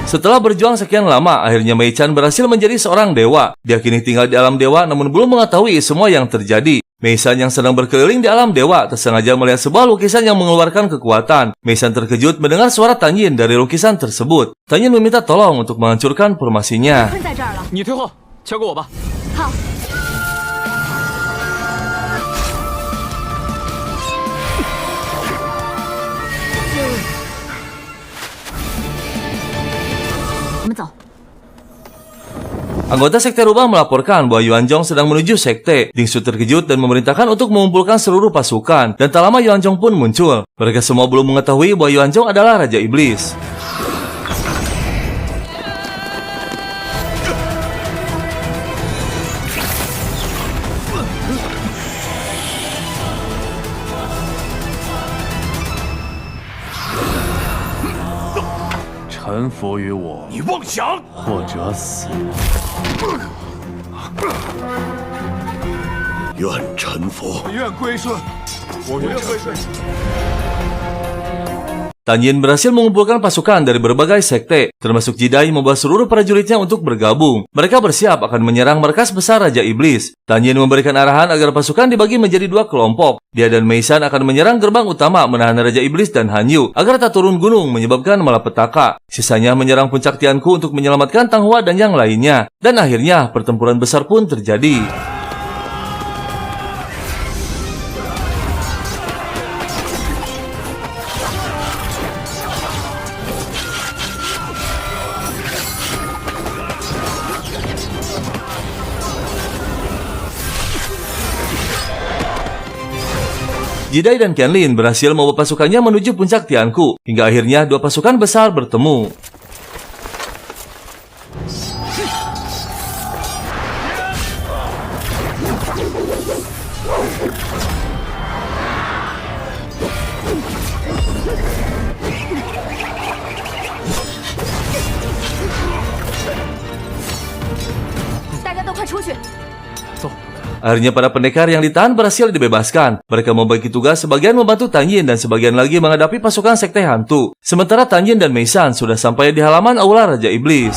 Setelah berjuang sekian lama, akhirnya Mei Chan berhasil menjadi seorang dewa. Dia kini tinggal di alam dewa namun belum mengetahui semua yang terjadi. Mei Chan yang sedang berkeliling di alam dewa tersengaja melihat sebuah lukisan yang mengeluarkan kekuatan. Mei Chan terkejut mendengar suara Tan Yin dari lukisan tersebut. Tan Yin meminta tolong untuk menghancurkan formasinya. 你退后，交给我吧。好。 我们走。 Anggota sekte rubah melaporkan bahwa Yuan Zhong sedang menuju sekte. Dingsu terkejut dan memerintahkan untuk mengumpulkan seluruh pasukan. Dan tak lama Yuan Zhong pun muncul. Mereka semua belum mengetahui bahwa Yuan Zhong adalah Raja Iblis. 臣服于我，你妄想！或者死。愿臣服。愿归顺。我愿归顺。 Tan Yin berhasil mengumpulkan pasukan dari berbagai sekte, termasuk Jidai membawa seluruh prajuritnya untuk bergabung. Mereka bersiap akan menyerang markas besar Raja Iblis. Tan Yin memberikan arahan agar pasukan dibagi menjadi 2 kelompok. Dia dan Mei Chan akan menyerang gerbang utama menahan Raja Iblis dan Han Yu agar tak turun gunung menyebabkan malapetaka. Sisanya menyerang puncak Tianku untuk menyelamatkan Tang Hua dan yang lainnya. Dan akhirnya pertempuran besar pun terjadi. Jidai dan Qianlin berhasil membawa pasukannya menuju puncak Tianku, hingga akhirnya dua pasukan besar bertemu. Akhirnya para pendekar yang ditahan berhasil dibebaskan. Mereka membagi tugas, sebagian membantu Tan Yin dan sebagian lagi menghadapi pasukan sekte hantu. Sementara Tan Yin dan Mei Shan sudah sampai di halaman Aula Raja Iblis.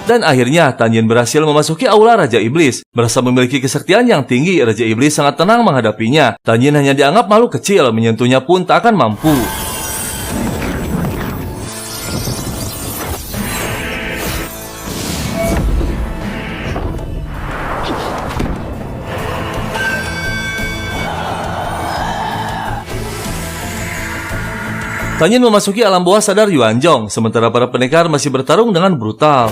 Dan akhirnya Tan Yin berhasil memasuki Aula Raja Iblis. Merasa memiliki kesaktian yang tinggi, Raja Iblis sangat tenang menghadapinya. Tan Yin hanya dianggap makhluk kecil, menyentuhnya pun tak akan mampu. Tan Yin memasuki alam bawah sadar Yuanzhong, sementara para pendekar masih bertarung dengan brutal.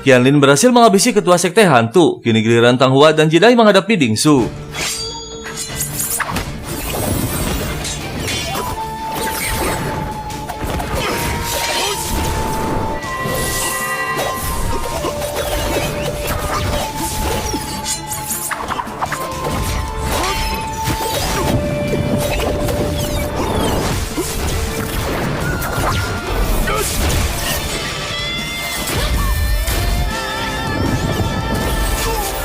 Qianlin berhasil menghabisi ketua sekte hantu. Kini giliran Tang Hua dan Jidai menghadapi Dingsu.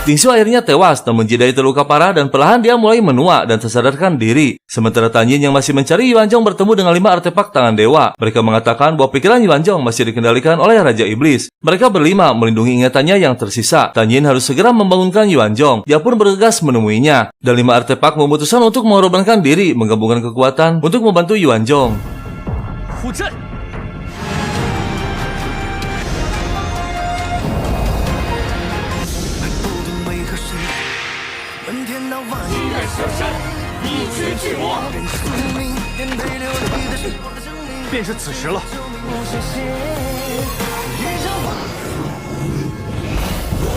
Dingsu akhirnya tewas, namun Jidai terluka parah dan perlahan dia mulai menua dan tersadarkan diri. Sementara Tan Yin yang masih mencari Yuanzhong bertemu dengan 5 artefak tangan dewa. Mereka mengatakan bahwa pikiran Yuanzhong masih dikendalikan oleh Raja Iblis. Mereka berlima melindungi ingatannya yang tersisa. Tan Yin harus segera membangunkan Yuanzhong. Dia pun bergegas menemuinya. Dan 5 artefak memutuskan untuk mengorbankan diri, menggabungkan kekuatan untuk membantu Yuanzhong.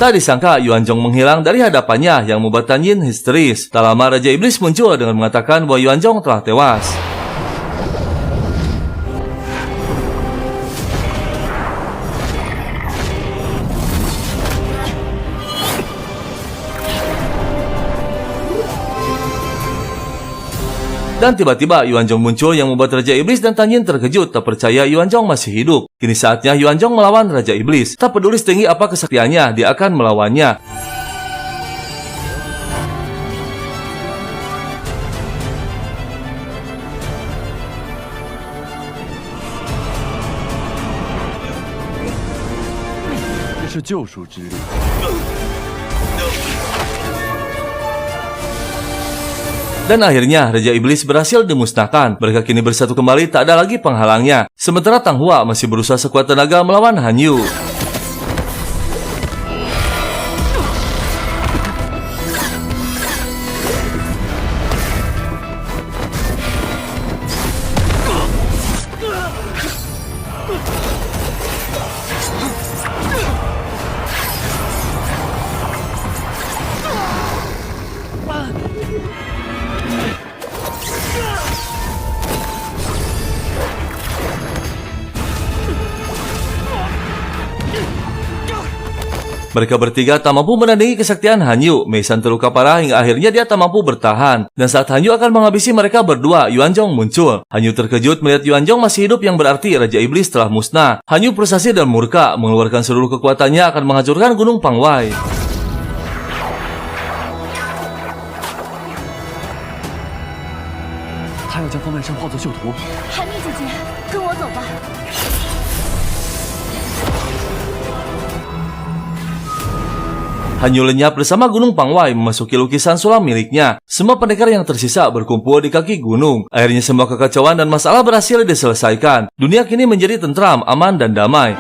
Tak disangka Yuanzhong menghilang dari hadapannya yang membuat Tan Yin histeris. Tak lama Raja Iblis muncul dengan mengatakan bahwa Yuanzhong telah tewas. Dan tiba-tiba Yuanzhong muncul yang membuat Raja Iblis dan Tan Yin terkejut, tak percaya Yuanzhong masih hidup. Kini saatnya Yuanzhong melawan Raja Iblis. Tak peduli setinggi apa kesaktiannya, dia akan melawannya. Dan akhirnya Raja Iblis berhasil dimusnahkan. Mereka kini bersatu kembali, tak ada lagi penghalangnya. Sementara Tang Hua masih berusaha sekuat tenaga melawan Han Yu. Mereka bertiga tak mampu menandingi kesaktian Han Yu. Mei Shan terluka parah hingga akhirnya dia tak mampu bertahan. Dan saat Han Yu akan menghabisi mereka berdua, Yuanzhong muncul. Han Yu terkejut melihat Yuanzhong masih hidup, yang berarti Raja Iblis telah musnah. Han Yu frustasi dan murka, mengeluarkan seluruh kekuatannya akan menghancurkan Gunung Pangwai. 将方万山化作锈土。韩蜜姐姐，跟我走吧。 Hanyu lenyap bersama Gunung Pangwai memasuki lukisan sulam miliknya. Semua pendekar yang tersisa berkumpul di kaki gunung. Akhirnya semua kekacauan dan masalah berhasil diselesaikan. Dunia kini menjadi tentram, aman, dan damai.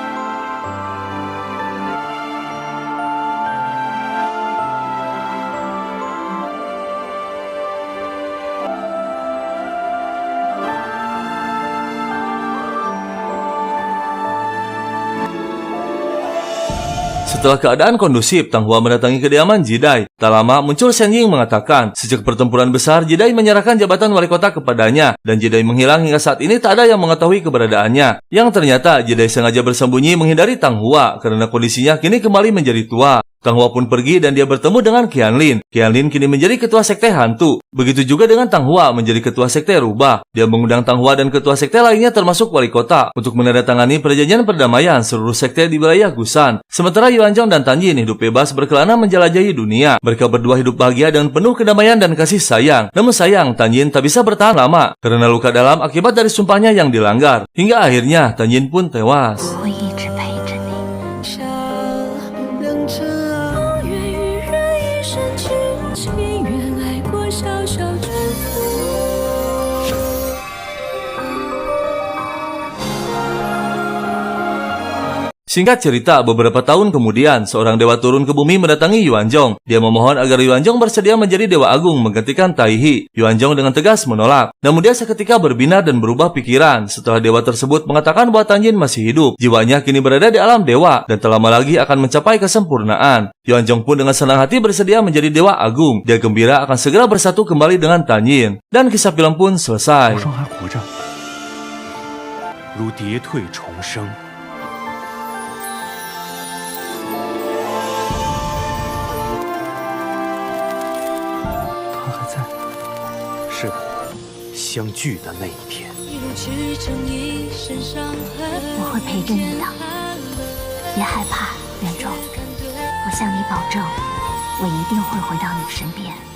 Setelah keadaan kondusif, Tang Hua mendatangi kediaman Jidai. Tak lama muncul Shen Ying mengatakan, sejak pertempuran besar, Jidai menyerahkan jabatan wali kota kepadanya, dan Jidai menghilang hingga saat ini tak ada yang mengetahui keberadaannya. Yang ternyata Jidai sengaja bersembunyi menghindari Tang Hua karena kondisinya kini kembali menjadi tua. Tang Hua pun pergi dan dia bertemu dengan Qianlin. Qianlin kini menjadi ketua sekte hantu. Begitu juga dengan Tang Hua menjadi ketua sekte rubah. Dia mengundang Tang Hua dan ketua sekte lainnya termasuk wali kota untuk menandatangani perjanjian perdamaian seluruh sekte di wilayah Gusan. Sementara Yuan Zhong dan Tan Yin hidup bebas berkelana menjelajahi dunia. Mereka berdua hidup bahagia dengan penuh kedamaian dan kasih sayang. Namun sayang, Tan Yin tak bisa bertahan lama karena luka dalam akibat dari sumpahnya yang dilanggar. Hingga akhirnya Tan Yin pun tewas. Singkat cerita, beberapa tahun kemudian, seorang dewa turun ke bumi mendatangi Yuan Zhong. Dia memohon agar Yuan Zhong bersedia menjadi dewa agung menggantikan Tai Hi. Yuan Zhong dengan tegas menolak. Namun dia seketika berbinar dan berubah pikiran setelah dewa tersebut mengatakan bahwa Tan Yin masih hidup. Jiwanya kini berada di alam dewa dan tak lama lagi akan mencapai kesempurnaan. Yuan Zhong pun dengan senang hati bersedia menjadi dewa agung. Dia gembira akan segera bersatu kembali dengan Tan Yin. Dan kisah film pun selesai. 是的，相聚的那一天。我会陪着你的，别害怕，元忠。我向你保证，我一定会回到你身边。